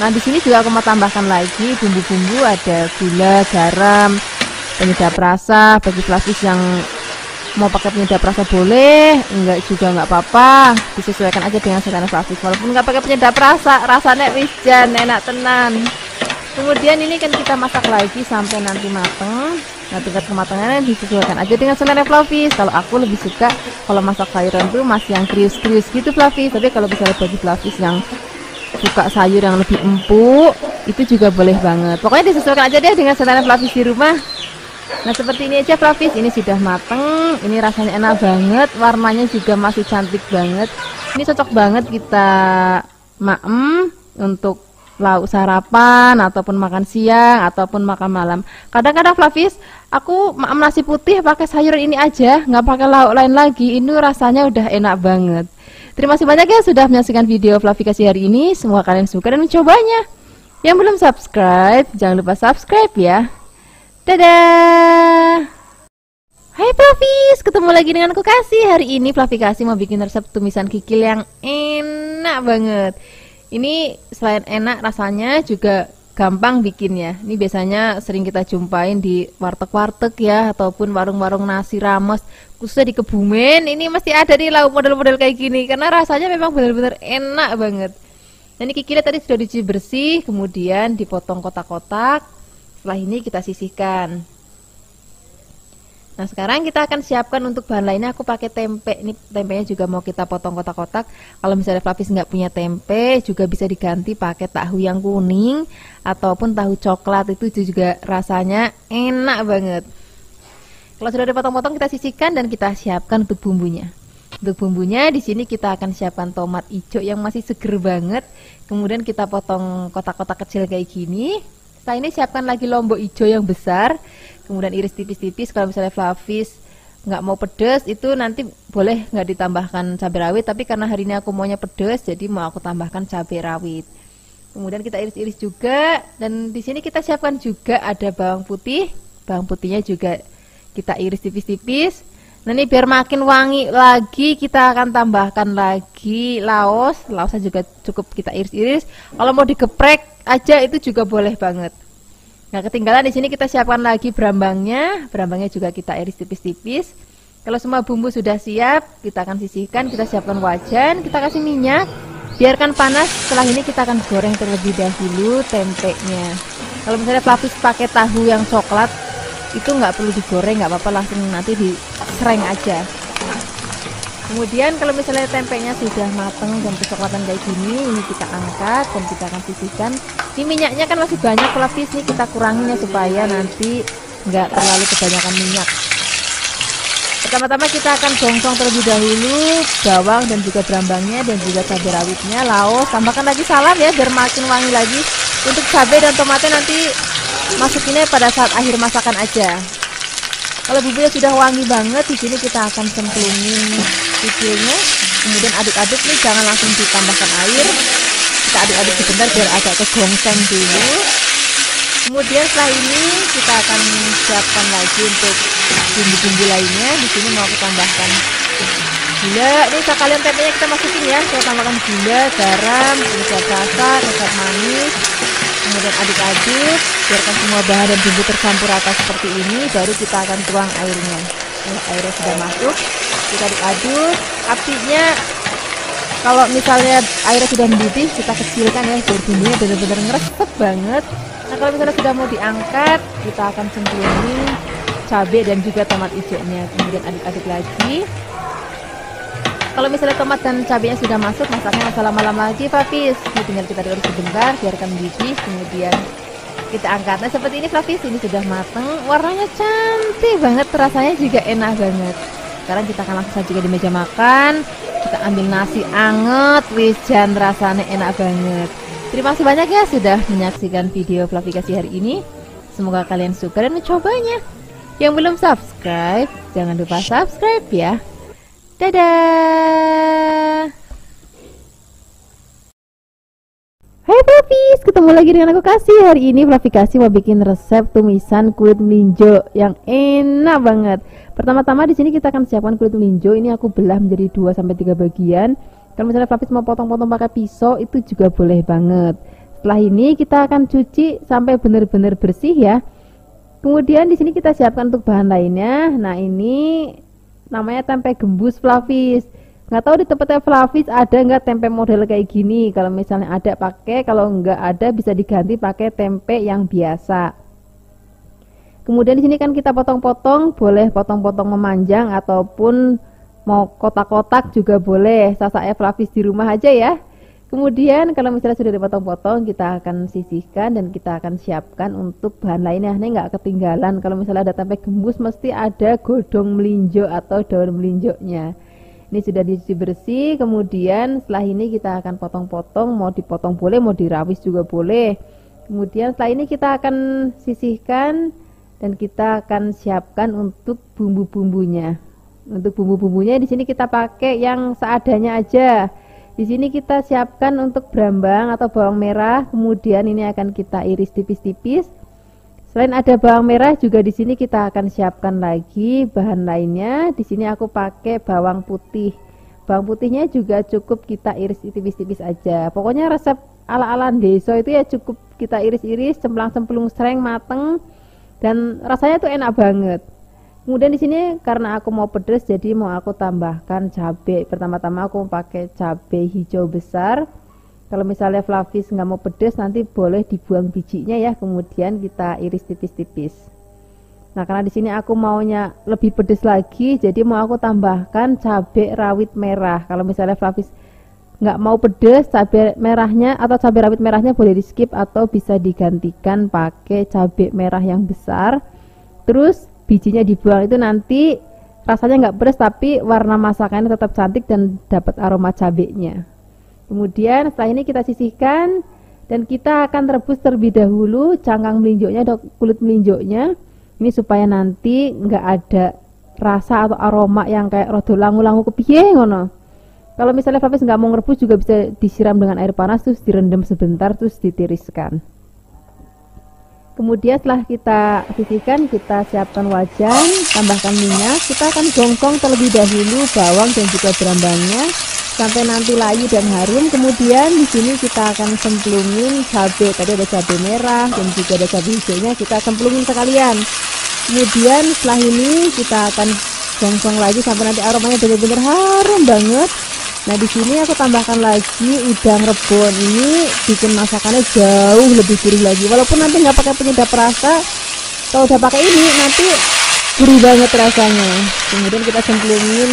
Nah di sini juga aku mau tambahkan lagi bumbu-bumbu, ada gula, garam, penyedap rasa. Bagi Fluffy yang mau pakai penyedap rasa boleh, enggak juga nggak apa-apa, disesuaikan aja dengan selera Fluffy. Walaupun nggak pakai penyedap rasa, rasanya wijan enak tenan. Kemudian ini kan kita masak lagi sampai nanti mateng. Nah tingkat kematangannya disesuaikan aja dengan selera Fluffy. Kalau aku lebih suka kalau masak sayuran tuh masih yang krius-krius gitu Fluffy. Tapi kalau misalnya bagi Fluffy yang suka sayur yang lebih empuk, itu juga boleh banget. Pokoknya disesuaikan aja deh dengan selera Fluffy di rumah. Nah seperti ini aja Fluffy, ini sudah mateng. Ini rasanya enak banget, warnanya juga masih cantik banget. Ini cocok banget kita maem untuk lauk sarapan ataupun makan siang ataupun makan malam. Kadang-kadang Fluffy aku maem nasi putih pakai sayuran ini aja, nggak pakai lauk lain lagi. Ini rasanya udah enak banget. Terima kasih banyak ya sudah menyaksikan video Fluffy Kasih hari ini. Semoga kalian suka dan mencobanya. Yang belum subscribe, jangan lupa subscribe ya. Dadah. Hai Fluffies, ketemu lagi dengan aku Kasih. Hari ini Fluffy Kasih mau bikin resep tumisan kikil yang enak banget. Ini selain enak rasanya juga gampang bikinnya. Ini biasanya sering kita jumpain di warteg-warteg ya, ataupun warung-warung nasi rames, khususnya di Kebumen. Ini mesti ada nih lauk model-model kayak gini karena rasanya memang benar-benar enak banget. Nah, ini kikilnya tadi sudah dicuci bersih, kemudian dipotong kotak-kotak. Setelah ini kita sisihkan. Nah, sekarang kita akan siapkan untuk bahan lainnya. Aku pakai tempe. Ini tempenya juga mau kita potong kotak-kotak. Kalau misalnya Flavis nggak punya tempe, juga bisa diganti pakai tahu yang kuning ataupun tahu coklat. Itu juga rasanya enak banget. Kalau sudah dipotong-potong, kita sisihkan dan kita siapkan untuk bumbunya. Untuk bumbunya di sini kita akan siapkan tomat hijau yang masih seger banget. Kemudian kita potong kotak-kotak kecil kayak gini. Setelah ini siapkan lagi lombok hijau yang besar. Kemudian iris tipis-tipis. Kalau misalnya Flavis nggak mau pedas, itu nanti boleh nggak ditambahkan cabai rawit. Tapi karena hari ini aku maunya pedas, jadi mau aku tambahkan cabai rawit. Kemudian kita iris-iris juga. Dan di sini kita siapkan juga ada bawang putih. Bawang putihnya juga kita iris tipis-tipis. Nah, ini biar makin wangi lagi, kita akan tambahkan lagi laos. Laosnya juga cukup kita iris-iris. Kalau mau digeprek aja itu juga boleh banget. Nah, ketinggalan di sini kita siapkan lagi berambangnya. Berambangnya juga kita iris tipis-tipis. Kalau semua bumbu sudah siap, kita akan sisihkan. Kita siapkan wajan, kita kasih minyak. Biarkan panas. Setelah ini kita akan goreng terlebih dahulu tempenya. Kalau misalnya Flavis pakai tahu yang coklat, itu nggak perlu digoreng, nggak apa-apa, langsung nanti disereng aja. Kemudian kalau misalnya tempenya sudah mateng dan kecoklatan kayak gini, ini kita angkat dan kita akan sisihkan. Ini minyaknya kan masih banyak Flavis, nih kita kurangin ya supaya nanti nggak terlalu kebanyakan minyak. Pertama-tama kita akan gongsong terlebih dahulu bawang dan juga berambangnya dan juga cabai rawitnya, laos, tambahkan lagi salam ya biar makin wangi lagi. Untuk cabai dan tomatnya nanti masukinnya pada saat akhir masakan aja. Kalau bumbunya sudah wangi banget, di sini kita akan cemplungin kecilnya. Kemudian aduk-aduk nih, jangan langsung ditambahkan air. Kita aduk-aduk sebentar biar agak kegongseng dulu. Kemudian setelah ini kita akan siapkan lagi untuk bumbu-bumbu lainnya. Di sini mau aku tambahkan gula. Ini sekalian tempenya kita masukin ya. Saya tambahkan gula, garam, penyedap rasa, resep manis. Kemudian aduk-aduk, biarkan semua bahan dan bumbu tercampur rata seperti ini, baru kita akan tuang airnya. Airnya sudah masuk, kita aduk-aduk. Apinya kalau misalnya airnya sudah mendidih, kita kecilkan ya, biar bumbunya benar-benar ngeresep banget. Nah, kalau misalnya sudah mau diangkat, kita akan cemplungin cabai dan juga tomat hijaunya. Kemudian aduk-aduk lagi. Kalau misalnya tomat dan cabenya sudah masuk, masaknya nggak usah lama-lama lagi, Flavis. Ini tinggal kita diulek sebentar, biarkan mendidih, kemudian kita angkat. Nah, seperti ini Flavis, ini sudah mateng, warnanya cantik banget, rasanya juga enak banget. Sekarang kita akan langsung saja juga di meja makan. Kita ambil nasi anget, wijan, rasanya enak banget. Terima kasih banyak ya sudah menyaksikan video Flavikasi hari ini. Semoga kalian suka dan mencobanya. Yang belum subscribe, jangan lupa subscribe ya. Dadah. Hai Flavis, ketemu lagi dengan aku Kasih. Hari ini Flavikasi mau bikin resep tumisan kulit melinjo yang enak banget. Pertama-tama di sini kita akan siapkan kulit melinjo. Ini aku belah menjadi 2 sampai 3 bagian. Kalau misalnya Flavis mau potong-potong pakai pisau, itu juga boleh banget. Setelah ini kita akan cuci sampai benar-benar bersih ya. Kemudian di sini kita siapkan untuk bahan lainnya. Nah, ini namanya tempe gembus Flavis. Nggak tahu di tempatnya Flavis ada nggak tempe model kayak gini. Kalau misalnya ada pakai, kalau nggak ada bisa diganti pakai tempe yang biasa. Kemudian di sini kan kita potong-potong, boleh potong-potong memanjang ataupun mau kotak-kotak juga boleh. Sasaknya Flavis di rumah aja ya. Kemudian kalau misalnya sudah dipotong-potong, kita akan sisihkan dan kita akan siapkan untuk bahan lainnya. Ini nggak ketinggalan, kalau misalnya ada tempe gembus mesti ada godong melinjo atau daun melinjonya. Ini sudah dicuci bersih. Kemudian setelah ini kita akan potong-potong, mau dipotong boleh, mau dirawis juga boleh. Kemudian setelah ini kita akan sisihkan dan kita akan siapkan untuk bumbu-bumbunya. Untuk bumbu-bumbunya di sini kita pakai yang seadanya aja. Di sini kita siapkan untuk berambang atau bawang merah, kemudian ini akan kita iris tipis-tipis. Selain ada bawang merah, juga di sini kita akan siapkan lagi bahan lainnya. Di sini aku pakai bawang putih. Bawang putihnya juga cukup kita iris tipis-tipis aja. Pokoknya resep ala-ala deso itu ya cukup kita iris-iris, cemplang-cemplung sereng mateng dan rasanya tuh enak banget. Kemudian di sini karena aku mau pedas, jadi mau aku tambahkan cabai. Pertama-tama aku pakai cabai hijau besar. Kalau misalnya Flavis nggak mau pedas, nanti boleh dibuang bijinya ya. Kemudian kita iris tipis-tipis. Nah, karena di sini aku maunya lebih pedes lagi, jadi mau aku tambahkan cabai rawit merah. Kalau misalnya Flavis nggak mau pedes, cabai merahnya atau cabai rawit merahnya boleh di skip atau bisa digantikan pakai cabai merah yang besar. Terus bijinya dibuang, itu nanti rasanya nggak pedes tapi warna masakannya tetap cantik dan dapat aroma cabenya. Kemudian setelah ini kita sisihkan dan kita akan rebus terlebih dahulu cangkang melinjoknya atau kulit melinjoknya. Ini supaya nanti nggak ada rasa atau aroma yang kayak rodo langu-langu kepiye ngono. Kalau misalnya Flavis nggak mau ngerebus juga bisa disiram dengan air panas terus direndam sebentar terus ditiriskan. Kemudian setelah kita sisihkan, kita siapkan wajan, tambahkan minyak. Kita akan gongkong terlebih dahulu bawang dan juga berambangnya sampai nanti layu dan harum. Kemudian di sini kita akan cemplungin cabai. Tadi ada cabai merah dan juga ada cabai hijaunya, kita cemplungin sekalian. Kemudian setelah ini kita akan gongkong lagi sampai nanti aromanya benar-benar harum banget. Nah, di sini aku tambahkan lagi udang rebon. Ini bikin masakannya jauh lebih gurih lagi. Walaupun nanti nggak pakai penyedap rasa, kalau udah pakai ini nanti gurih banget rasanya. Kemudian kita cemplungin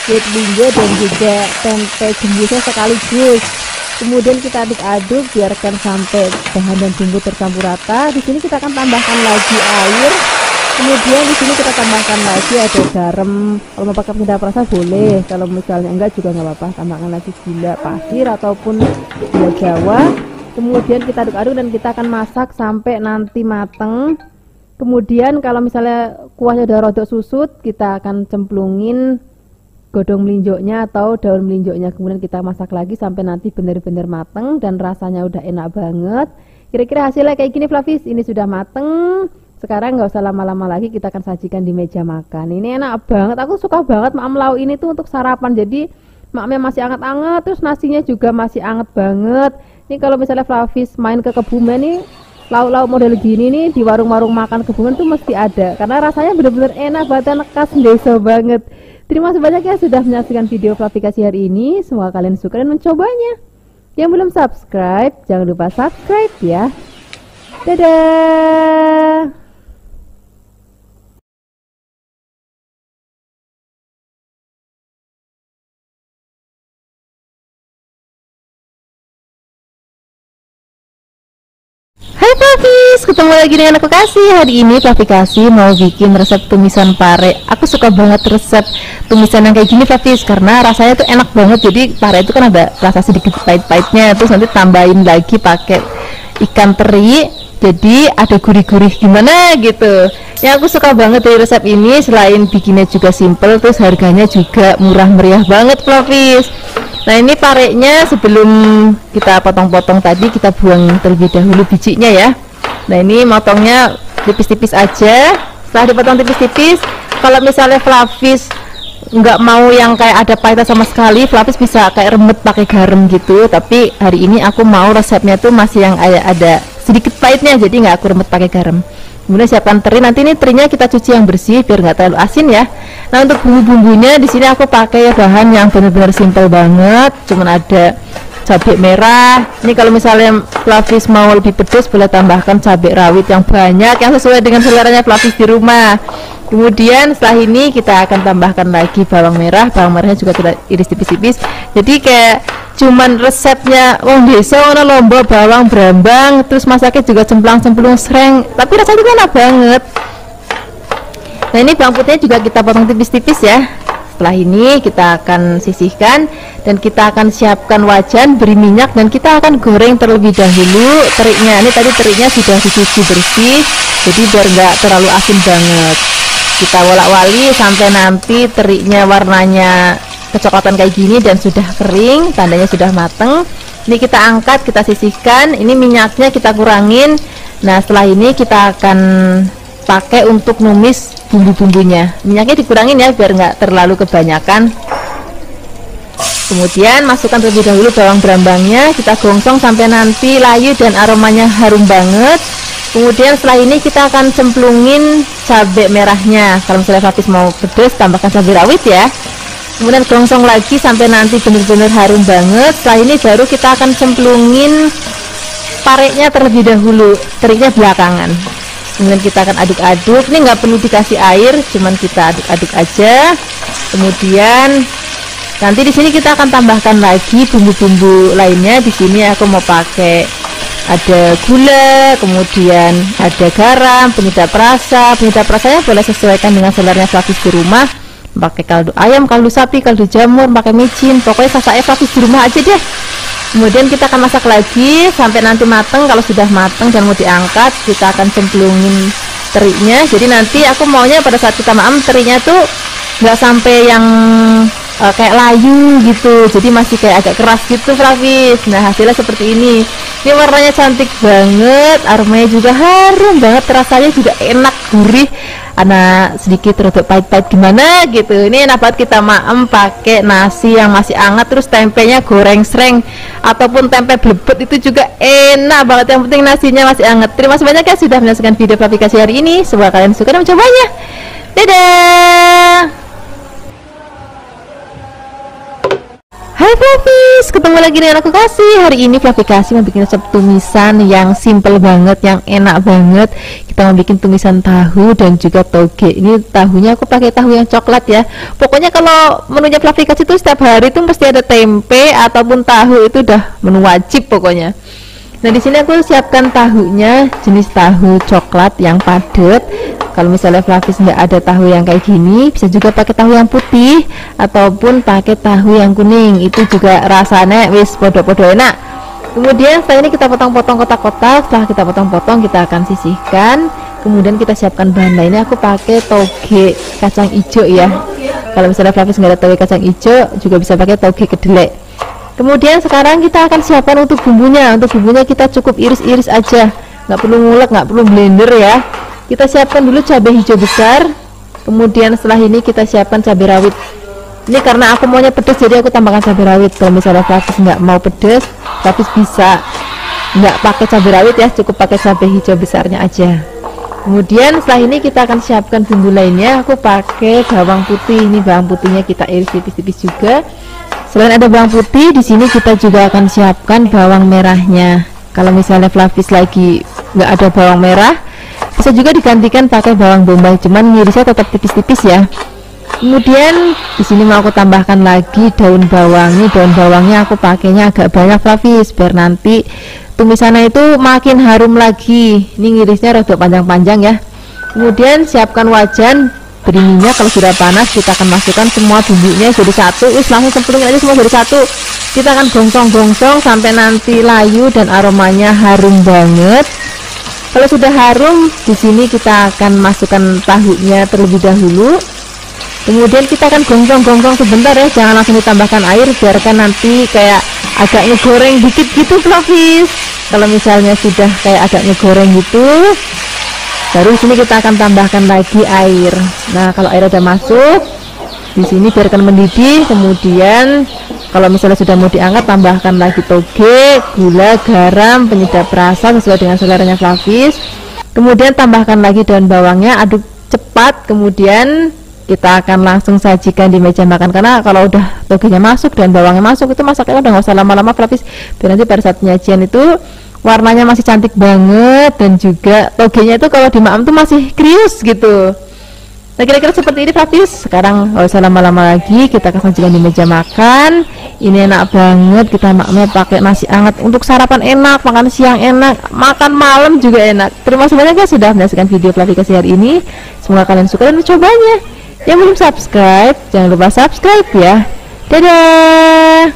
kulit linjo dan juga tempe gembusnya sekaligus. Kemudian kita aduk-aduk, biarkan sampai bahan dan bumbu tercampur rata. Di sini kita akan tambahkan lagi air. Kemudian di sini kita tambahkan lagi ada garam. Kalau mau pakai penyedap rasa boleh. Kalau misalnya enggak juga nggak apa-apa. Tambahkan lagi gula pasir ataupun gula Jawa. Kemudian kita aduk-aduk dan kita akan masak sampai nanti mateng. Kemudian kalau misalnya kuahnya udah rodok susut, kita akan cemplungin godong melinjoknya atau daun melinjoknya. Kemudian kita masak lagi sampai nanti benar-benar mateng dan rasanya udah enak banget. Kira-kira hasilnya kayak gini Flavis. Ini sudah mateng. Sekarang nggak usah lama-lama lagi, kita akan sajikan di meja makan. Ini enak banget, aku suka banget maem lau ini tuh untuk sarapan. Jadi maknya masih anget-anget, terus nasinya juga masih anget banget. Ini kalau misalnya Flavis main ke Kebumen nih, lauk-lauk model gini nih di warung-warung makan Kebumen tuh mesti ada. Karena rasanya bener-bener enak banget, enak khas desa banget. Terima kasih banyak ya sudah menyaksikan video Flavikasi hari ini. Semoga kalian suka dan mencobanya. Yang belum subscribe, jangan lupa subscribe ya. Dadah. Hai Flavis, ketemu lagi dengan aku Kasih. Hari ini Flavikasi mau bikin resep tumisan pare. Aku suka banget resep tumisan yang kayak gini Flavis, karena rasanya tuh enak banget. Jadi pare itu kan ada rasa sedikit pahit-pahitnya, terus nanti tambahin lagi pakai ikan teri, jadi ada gurih-gurih gimana gitu. Yang aku suka banget dari resep ini, selain bikinnya juga simple, terus harganya juga murah meriah banget Flavis. Nah, ini parenya sebelum kita potong-potong tadi kita buang terlebih dahulu bijinya ya. Nah, ini motongnya tipis-tipis aja. Setelah dipotong tipis-tipis, kalau misalnya Flavis nggak mau yang kayak ada pahitnya sama sekali, Flavis bisa kayak remet pakai garam gitu. Tapi hari ini aku mau resepnya tuh masih yang ada sedikit pahitnya, jadi nggak aku remet pakai garam. Kemudian siapkan teri. Nanti ini terinya kita cuci yang bersih biar nggak terlalu asin ya. Nah, untuk bumbu-bumbunya di sini aku pakai ya bahan yang benar-benar simple banget. Cuman ada cabai merah. Ini kalau misalnya Flavis mau lebih pedas boleh tambahkan cabai rawit yang banyak yang sesuai dengan seleranya Flavis di rumah. Kemudian setelah ini kita akan tambahkan lagi bawang merah. Bawang merahnya juga kita iris tipis-tipis. Jadi kayak cuman resepnya wong desa ono lombok bawang brambang, terus masaknya juga cemplang-cemplung sreng, tapi rasanya juga enak banget. Nah, ini bawang putihnya juga kita potong tipis-tipis ya. Setelah ini kita akan sisihkan dan kita akan siapkan wajan, beri minyak dan kita akan goreng terlebih dahulu terinya. Ini tadi terinya sudah dicuci bersih, jadi biar nggak terlalu asin banget. Kita wolak-wali sampai nanti terinya warnanya kecoklatan kayak gini dan sudah kering, tandanya sudah mateng. Ini kita angkat, kita sisihkan. Ini minyaknya kita kurangin. Nah, setelah ini kita akan pakai untuk numis bumbu-bumbunya. Minyaknya dikurangin ya biar nggak terlalu kebanyakan. Kemudian masukkan terlebih dahulu bawang berambangnya, kita gongsong sampai nanti layu dan aromanya harum banget. Kemudian setelah ini kita akan cemplungin cabai merahnya. Kalau misalnya Flavis mau pedas, tambahkan cabai rawit ya. Kemudian gongsong lagi sampai nanti benar-benar harum banget. Setelah ini baru kita akan cemplungin parenya terlebih dahulu, terinya belakangan. Kemudian kita akan aduk-aduk. Ini nggak perlu dikasih air, cuman kita aduk-aduk aja. Kemudian nanti di sini kita akan tambahkan lagi bumbu-bumbu lainnya. Di sini aku mau pakai ada gula, kemudian ada garam, penyedap rasa. Penyedap rasanya boleh sesuaikan dengan seleranya Flavis di rumah. Pakai kaldu ayam, kaldu sapi, kaldu jamur, pakai micin. Pokoknya sasaknya Flavis di rumah aja deh. Kemudian kita akan masak lagi sampai nanti mateng. Kalau sudah mateng dan mau diangkat, kita akan cemplungin terinya. Jadi nanti aku maunya pada saat kita terinya tuh nggak sampai yang kayak layu gitu, jadi masih kayak agak keras gitu Flavis. Nah, hasilnya seperti ini. Ini warnanya cantik banget, aromanya juga harum banget, rasanya juga enak, gurih, ada sedikit rada pahit-pahit gimana gitu. Ini enak banget kita pakai nasi yang masih hangat, terus tempenya goreng sreng ataupun tempe blebet itu juga enak banget. Yang penting nasinya masih hangat. Terima kasih banyak ya sudah menyaksikan video Flavis hari ini. Semoga kalian suka dan mencobanya. Dadah. Hai Flavis, ketemu lagi dengan aku Kasih. Hari ini Flavis mau bikin resep tumisan yang simple banget, yang enak banget. Kita mau bikin tumisan tahu dan juga toge. Ini tahunya aku pakai tahu yang coklat ya. Pokoknya kalau menunya Flavis itu setiap hari itu mesti ada tempe ataupun tahu, itu udah menu wajib pokoknya. Nah, di sini aku siapkan tahunya jenis tahu coklat yang padat. Kalau misalnya Flavis nggak ada tahu yang kayak gini, bisa juga pakai tahu yang putih ataupun pakai tahu yang kuning. Itu juga rasanya wis podo-podo enak. Kemudian setelah ini kita potong-potong kotak-kotak. Setelah kita potong-potong, kita akan sisihkan. Kemudian kita siapkan bahan lainnya. Aku pakai toge kacang hijau ya. Kalau misalnya Flavis nggak ada toge kacang hijau, juga bisa pakai toge kedelai. Kemudian sekarang kita akan siapkan untuk bumbunya. Untuk bumbunya kita cukup iris-iris aja, nggak perlu ngulek, nggak perlu blender ya. Kita siapkan dulu cabai hijau besar. Kemudian setelah ini kita siapkan cabai rawit. Ini karena aku maunya pedas, jadi aku tambahkan cabai rawit. Kalau misalnya Flavis nggak mau pedas, Flavis bisa nggak pakai cabai rawit ya, cukup pakai cabai hijau besarnya aja. Kemudian setelah ini kita akan siapkan bumbu lainnya. Aku pakai bawang putih. Ini bawang putihnya kita iris tipis-tipis juga. Selain ada bawang putih, di sini kita juga akan siapkan bawang merahnya. Kalau misalnya Flavis lagi nggak ada bawang merah, bisa juga digantikan pakai bawang bombay, cuman ngirisnya tetap tipis-tipis ya. Kemudian di sini mau aku tambahkan lagi daun bawang. Ini daun bawangnya aku pakainya agak banyak Flavis, biar nanti tumisannya itu makin harum lagi. Ini ngirisnya rada panjang-panjang ya. Kemudian siapkan wajan, beri minyak. Kalau sudah panas, kita akan masukkan semua bumbunya jadi satu. Langsung cemplungin aja semua jadi satu. Kita akan gongsong-gongsong sampai nanti layu dan aromanya harum banget. Kalau sudah harum, di sini kita akan masukkan tahunya terlebih dahulu. Kemudian kita akan gonggong-gonggong sebentar ya, jangan langsung ditambahkan air, biarkan nanti kayak agak ngegoreng dikit gitu Flavis. Kalau misalnya sudah kayak agak ngegoreng gitu, baru sini kita akan tambahkan lagi air. Nah, kalau air udah masuk, di sini biarkan mendidih. Kemudian kalau misalnya sudah mau diangkat, tambahkan lagi toge, gula, garam, penyedap rasa sesuai dengan seleranya Flavis. Kemudian tambahkan lagi daun bawangnya, aduk cepat. Kemudian kita akan langsung sajikan di meja makan, karena kalau udah togenya masuk dan bawangnya masuk, itu masaknya udah nggak usah lama-lama Flavis, biar nanti pada saat penyajian itu warnanya masih cantik banget, dan juga togenya itu kalau dimakan tuh masih krius gitu. Nah, kira-kira seperti ini Flavis. Sekarang nggak usah lama-lama lagi, kita akan sajikan di meja makan. Ini enak banget, kita makannya pakai nasi hangat. Untuk sarapan enak, makan siang enak, makan malam juga enak. Terima kasih banyak ya sudah menyaksikan video Flavis hari ini. Semoga kalian suka dan mencobanya. Yang belum subscribe, jangan lupa subscribe ya. Dadah.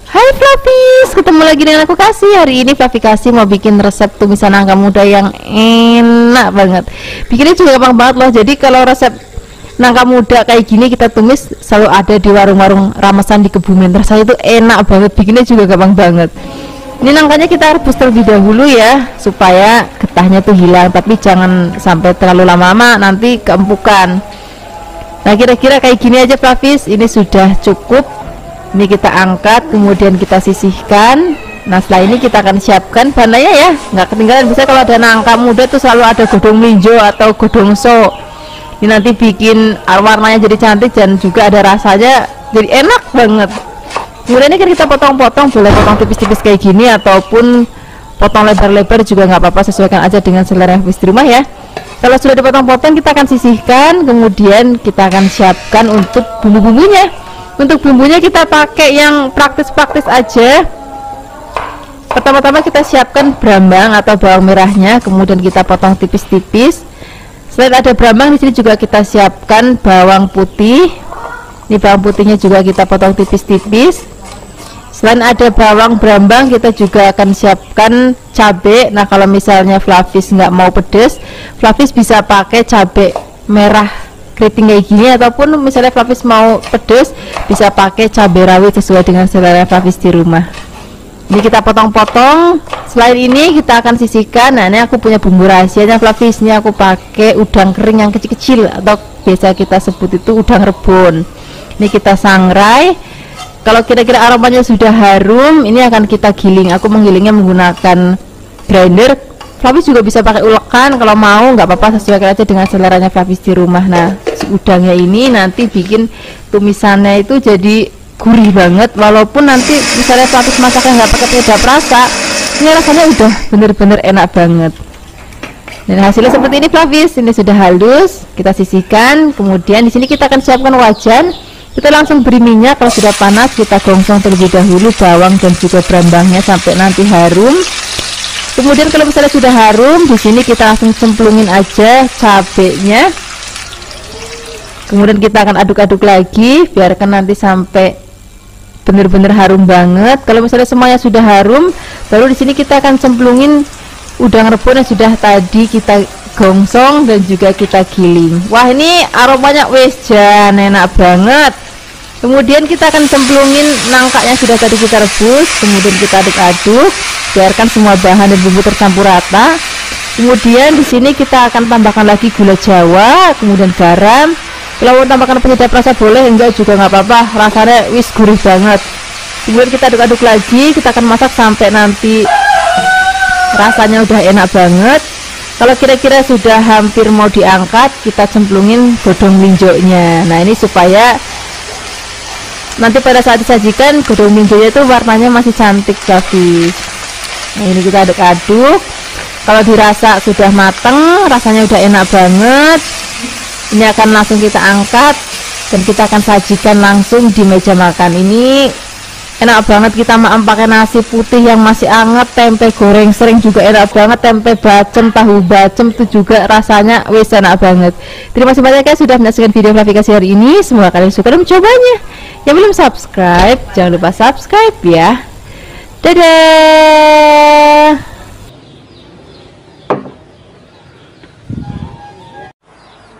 Hai Flavis, ketemu lagi dengan aku Kasih. Hari ini Flavis mau bikin resep tumisan nangka muda yang enak banget. Bikinnya juga gampang banget loh. Jadi kalau resep nangka muda kayak gini kita tumis selalu ada di warung-warung ramesan di Kebumen. Rasanya itu enak banget. Bikinnya juga gampang banget. Ini nangkanya kita rebus terlebih dahulu ya, supaya getahnya tuh hilang, tapi jangan sampai terlalu lama-lama, nanti keempukan. Nah, kira-kira kayak gini aja Flavis, ini sudah cukup. Ini kita angkat, kemudian kita sisihkan. Nah, setelah ini kita akan siapkan bahannya ya, nggak ketinggalan. Bisa kalau ada nangka muda tuh selalu ada godong melinjo atau godong so. Ini nanti bikin warnanya jadi cantik dan juga ada rasanya jadi enak banget. Kemudian ini kan kita potong-potong, boleh potong tipis-tipis kayak gini ataupun potong lebar-lebar juga nggak apa-apa, sesuaikan aja dengan selera Hafiz di rumah ya. Kalau sudah dipotong-potong kita akan sisihkan, kemudian kita akan siapkan untuk bumbu-bumbunya. Untuk bumbunya kita pakai yang praktis-praktis aja. Pertama-tama kita siapkan brambang atau bawang merahnya, kemudian kita potong tipis-tipis. Selain ada brambang, di sini juga kita siapkan bawang putih. Ini bawang putihnya juga kita potong tipis-tipis. Selain ada bawang brambang, kita juga akan siapkan cabai. Nah, kalau misalnya Flavis nggak mau pedes, Flavis bisa pakai cabai merah keriting kayak gini, ataupun misalnya Flavis mau pedes bisa pakai cabai rawit sesuai dengan selera Flavis di rumah. Ini kita potong-potong. Selain ini kita akan sisihkan. Nah, ini aku punya bumbu rahasianya Flavis. Ini aku pakai udang kering yang kecil-kecil atau biasa kita sebut itu udang rebon. Ini kita sangrai. Kalau kira-kira aromanya sudah harum, ini akan kita giling. Aku menggilingnya menggunakan grinder. Flavis juga bisa pakai ulekan kalau mau, nggak apa-apa, sesuaikan aja dengan seleranya Flavis di rumah. Nah, si udangnya ini nanti bikin tumisannya itu jadi gurih banget, walaupun nanti misalnya Flavis masaknya nggak pakai penyedap rasa, ini rasanya udah bener-bener enak banget. Dan hasilnya seperti ini Flavis, ini sudah halus, kita sisihkan. Kemudian di sini kita akan siapkan wajan. Kita langsung beri minyak. Kalau sudah panas kita gongsong terlebih dahulu bawang dan juga brambangnya sampai nanti harum. Kemudian kalau misalnya sudah harum, di sini kita langsung cemplungin aja cabenya. Kemudian kita akan aduk-aduk lagi, biarkan nanti sampai bener-bener harum banget. Kalau misalnya semuanya sudah harum, baru di sini kita akan cemplungin udang rebon yang sudah tadi kita gongsong dan juga kita giling. Wah, ini aromanya wes jan enak banget. Kemudian kita akan cemplungin nangka yang sudah tadi kita rebus, kemudian kita aduk-aduk, biarkan semua bahan dan bumbu tercampur rata. Kemudian di sini kita akan tambahkan lagi gula Jawa, kemudian garam. Kalau mau tambahkan penyedap rasa boleh, enggak juga nggak apa-apa, rasanya wis gurih banget. Kemudian kita aduk-aduk lagi, kita akan masak sampai nanti rasanya udah enak banget. Kalau kira-kira sudah hampir mau diangkat, kita cemplungin godong linjonya. Nah, ini supaya nanti pada saat disajikan godong linjonya itu warnanya masih cantik Flavis. Nah, ini kita aduk-aduk. Kalau dirasa sudah mateng, rasanya udah enak banget, ini akan langsung kita angkat dan kita akan sajikan langsung di meja makan. Ini enak banget, kita makan pakai nasi putih yang masih hangat, tempe goreng sering juga enak banget, tempe bacem, tahu bacem itu juga rasanya wes enak banget. Terima kasih banyak ya sudah menyaksikan video klarifikasi hari ini, semoga kalian suka dan mencobanya. Yang belum subscribe, jangan lupa subscribe ya. Dadah.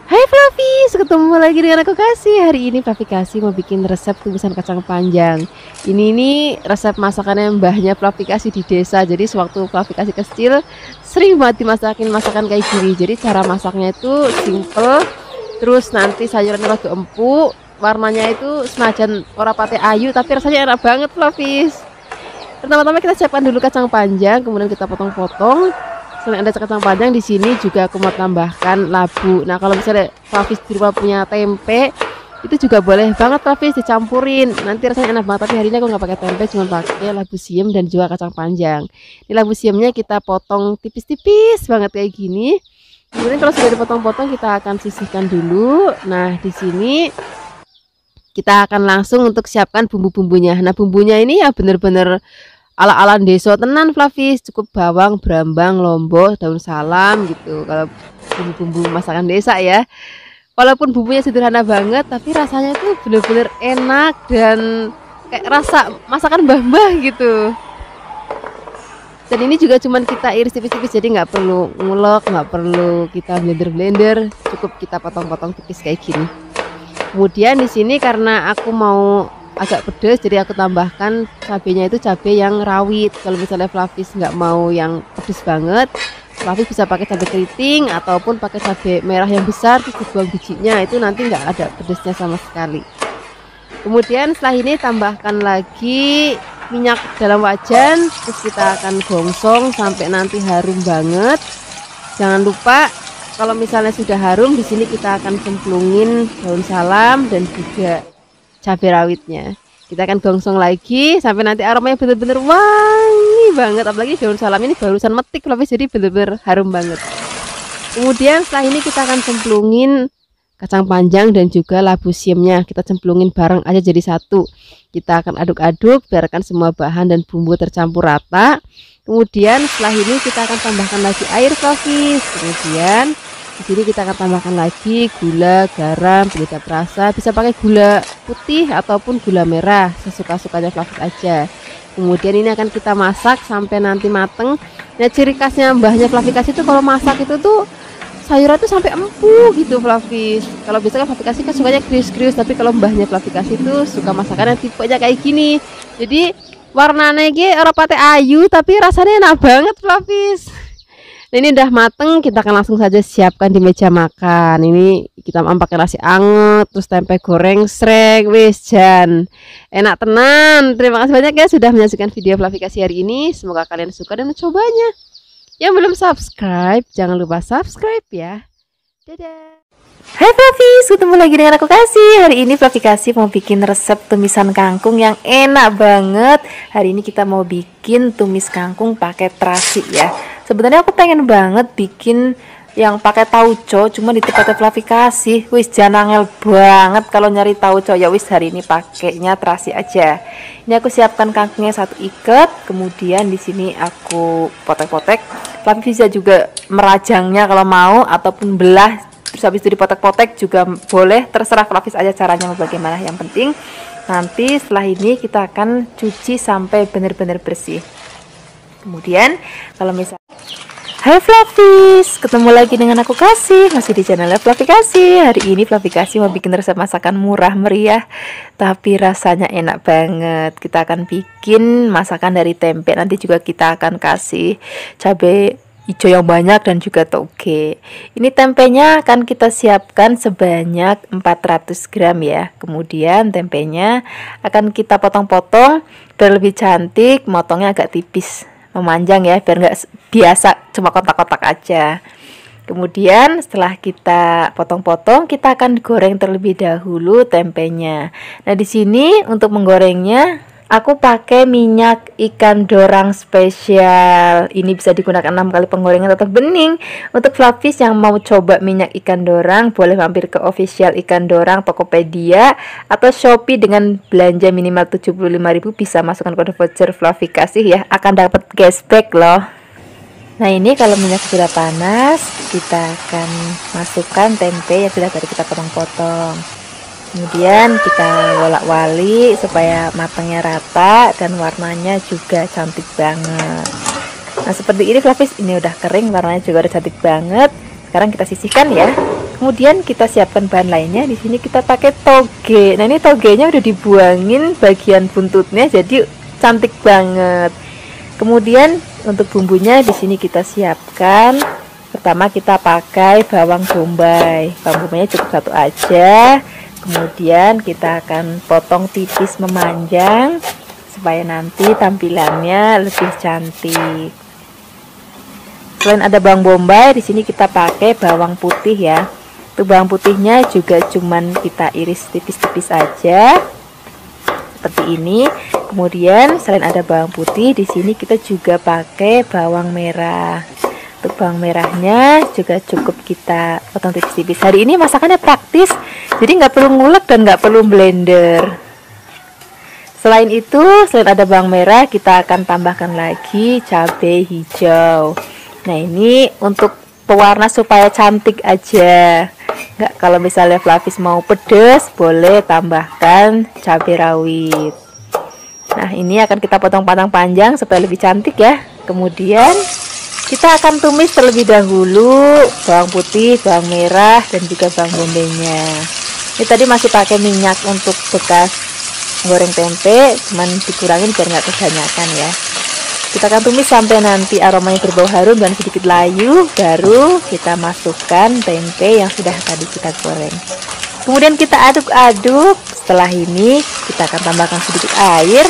Hai Flavis, ketemu lagi dengan aku Kasih. Hari ini Flavi Kasih mau bikin resep tumisan kacang panjang. Ini resep masakannya mbahnya Flavi Kasih di desa. Jadi sewaktu Flavi Kasih kecil sering banget dimasakin masakan kayak gini. Jadi cara masaknya itu simple. Terus nanti sayurannya rada empuk, warnanya itu senajan ora pate ayu tapi rasanya enak banget Flavis. Pertama-tama kita siapkan dulu kacang panjang, kemudian kita potong-potong. Selain ada kacang panjang, di sini juga aku mau tambahkan labu. Nah, kalau misalnya Flavis di rumah punya tempe, itu juga boleh banget Flavis dicampurin. Nanti rasanya enak banget. Tapi hari ini aku nggak pakai tempe, cuma pakai labu siam dan juga kacang panjang. Ini labu siamnya kita potong tipis-tipis banget kayak gini. Kemudian kalau sudah dipotong-potong, kita akan sisihkan dulu. Nah, di sini kita akan langsung untuk siapkan bumbu-bumbunya. Nah, bumbunya ini ya bener-bener ala-ala deso tenan Flavis, cukup bawang, brambang, lombok, daun salam gitu. Kalau bumbu-bumbu masakan desa ya. Walaupun bumbunya sederhana banget, tapi rasanya tuh bener-bener enak dan kayak rasa masakan mbah-mbah gitu. Dan ini juga cuman kita iris tipis-tipis, jadi nggak perlu ngulek, nggak perlu kita blender-blender, cukup kita potong-potong tipis kayak gini. Kemudian di sini karena aku mau agak pedas, jadi aku tambahkan cabenya itu cabai yang rawit. Kalau misalnya Flavis nggak mau yang pedas banget, Flavis bisa pakai cabai keriting ataupun pakai cabai merah yang besar terus dibuang bijinya, itu nanti nggak ada pedasnya sama sekali. Kemudian setelah ini tambahkan lagi minyak dalam wajan, terus kita akan gongsong sampai nanti harum banget. Jangan lupa kalau misalnya sudah harum, di sini kita akan cemplungin daun salam dan juga cabai rawitnya. Kita akan gongsong lagi sampai nanti aromanya benar-benar wangi
banget, apalagi daun salam ini barusan metik Flavis, jadi bener-bener harum banget. Kemudian setelah ini kita akan cemplungin kacang panjang dan juga labu siamnya, kita cemplungin bareng aja jadi satu. Kita akan aduk-aduk, biarkan semua bahan dan bumbu tercampur rata. Kemudian setelah ini kita akan tambahkan lagi air Flavis. Kemudian di sini kita akan tambahkan lagi gula, garam, penyedap rasa. Bisa pakai gula putih ataupun gula merah, sesuka-sukanya Flavis aja. Kemudian ini akan kita masak sampai nanti mateng. Nah, ciri khasnya mbahnya Flavis itu kalau masak itu tuh sayuran tuh sampai empuk gitu Flavis. Kalau biasanya Flavis kan sukanya krius-krius, tapi kalau mbahnya Flavis itu suka masakan yang tipenya kayak gini. Jadi warnanya ora pate ayu tapi rasanya enak banget Flavis. Nah, ini udah mateng, kita akan langsung saja siapkan di meja makan. Ini kita pakai nasi anget, terus tempe goreng srek, wis jan. Enak tenan. Terima kasih banyak ya sudah menyaksikan video Flavikasi hari ini. Semoga kalian suka dan mencobanya. Yang belum subscribe, jangan lupa subscribe ya. Dadah.
Hai Flavis, ketemu lagi dengan aku Kasih. Hari ini Flavikasi mau bikin resep tumisan kangkung yang enak banget. Hari ini kita mau bikin tumis kangkung pakai terasi ya. Sebenarnya aku pengen banget bikin yang pakai tauco, cuma di tempatnya Flavikasi wis janangel banget kalau nyari tauco, ya wis hari ini pakainya terasi aja. Ini aku siapkan kangkungnya 1 ikat, kemudian di sini aku potek-potek. Flavis bisa juga merajangnya kalau mau ataupun belah. Terus habis itu dipotek-potek juga boleh, terserah Flavis aja caranya mau bagaimana. Yang penting nanti setelah ini kita akan cuci sampai benar-benar bersih. Kemudian kalau misalnya hai Flavis, ketemu lagi dengan aku Kasih, masih di channel Flavikasi. Hari ini Flavikasi mau bikin resep masakan murah meriah tapi rasanya enak banget. Kita akan bikin masakan dari tempe, nanti juga kita akan kasih cabai hijau yang banyak dan juga toge. Ini tempenya akan kita siapkan sebanyak 400 gram ya. Kemudian tempenya akan kita potong-potong biar lebih cantik, motongnya agak tipis, memanjang ya, biar nggak biasa cuma kotak-kotak aja. Kemudian setelah kita potong-potong, kita akan goreng terlebih dahulu tempenya. Nah, di sini untuk menggorengnya aku pakai minyak ikan dorang spesial. Ini bisa digunakan 6 kali penggorengan tetap bening. Untuk Flavis yang mau coba minyak ikan dorang, boleh mampir ke official ikan dorang Tokopedia atau Shopee dengan belanja minimal 75.000 bisa masukkan kode voucher Flavikasi ya, akan dapat cashback loh. Nah, ini kalau minyak sudah panas, kita akan masukkan tempe yang sudah tadi kita potong-potong. Kemudian kita wolak-walik supaya matangnya rata dan warnanya juga cantik banget. Nah, seperti ini Flavis, ini udah kering, warnanya juga udah cantik banget. Sekarang kita sisihkan ya. Kemudian kita siapkan bahan lainnya. Di sini kita pakai toge. Nah, ini togenya udah dibuangin bagian buntutnya jadi cantik banget. Kemudian untuk bumbunya di sini kita siapkan. Pertama kita pakai bawang bombay. Bawang bombaynya cukup 1 aja. Kemudian kita akan potong tipis memanjang supaya nanti tampilannya lebih cantik. Selain ada bawang bombay, di sini kita pakai bawang putih ya. Untuk bawang putihnya juga cuman kita iris tipis-tipis aja seperti ini. Kemudian selain ada bawang putih, di sini kita juga pakai bawang merah. Untuk bawang merahnya juga cukup kita potong tipis-tipis. Hari ini masakannya praktis, jadi nggak perlu ngulek dan nggak perlu blender. Selain itu, selain ada bawang merah, kita akan tambahkan lagi cabai hijau. Nah, ini untuk pewarna supaya cantik aja. Nggak, kalau misalnya Flavis mau pedas, boleh tambahkan cabai rawit. Nah, ini akan kita potong-potong panjang supaya lebih cantik ya. Kemudian kita akan tumis terlebih dahulu bawang putih, bawang merah, dan juga bawang bombaynya. Ini tadi masih pakai minyak untuk bekas goreng tempe, cuman dikurangin biar nggak kebanyakan ya. Kita akan tumis sampai nanti aromanya berbau harum dan sedikit layu, baru kita masukkan tempe yang sudah tadi kita goreng. Kemudian kita aduk-aduk. Setelah ini kita akan tambahkan sedikit air.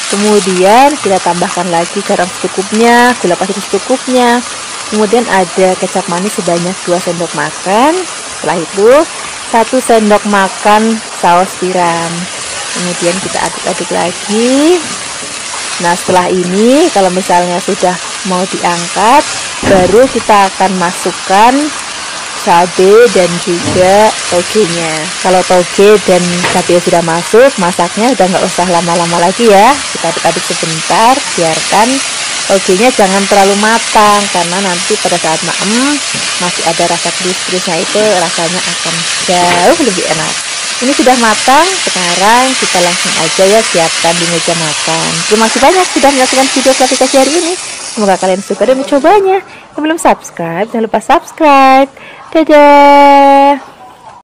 Kemudian kita tambahkan lagi garam secukupnya, gula pasir secukupnya. Kemudian ada kecap manis sebanyak 2 sendok makan. Setelah itu 1 sendok makan saus tiram. Kemudian kita aduk-aduk lagi. Nah setelah ini kalau misalnya sudah mau diangkat, baru kita akan masukkan cabai dan juga togenya. Kalau toge dan cabai sudah masuk, masaknya udah nggak usah lama-lama lagi ya. Kita aduk-aduk sebentar, biarkan togenya jangan terlalu matang, karena nanti pada saat maem masih ada rasa krius-kriusnya, itu rasanya akan jauh lebih enak. Ini sudah matang, sekarang kita langsung aja ya siapkan di meja makan. Terima kasih banyak sudah menyaksikan video klarifikasi hari ini. Semoga kalian suka dan mencobanya. Yang belum subscribe, jangan lupa subscribe. Dadah.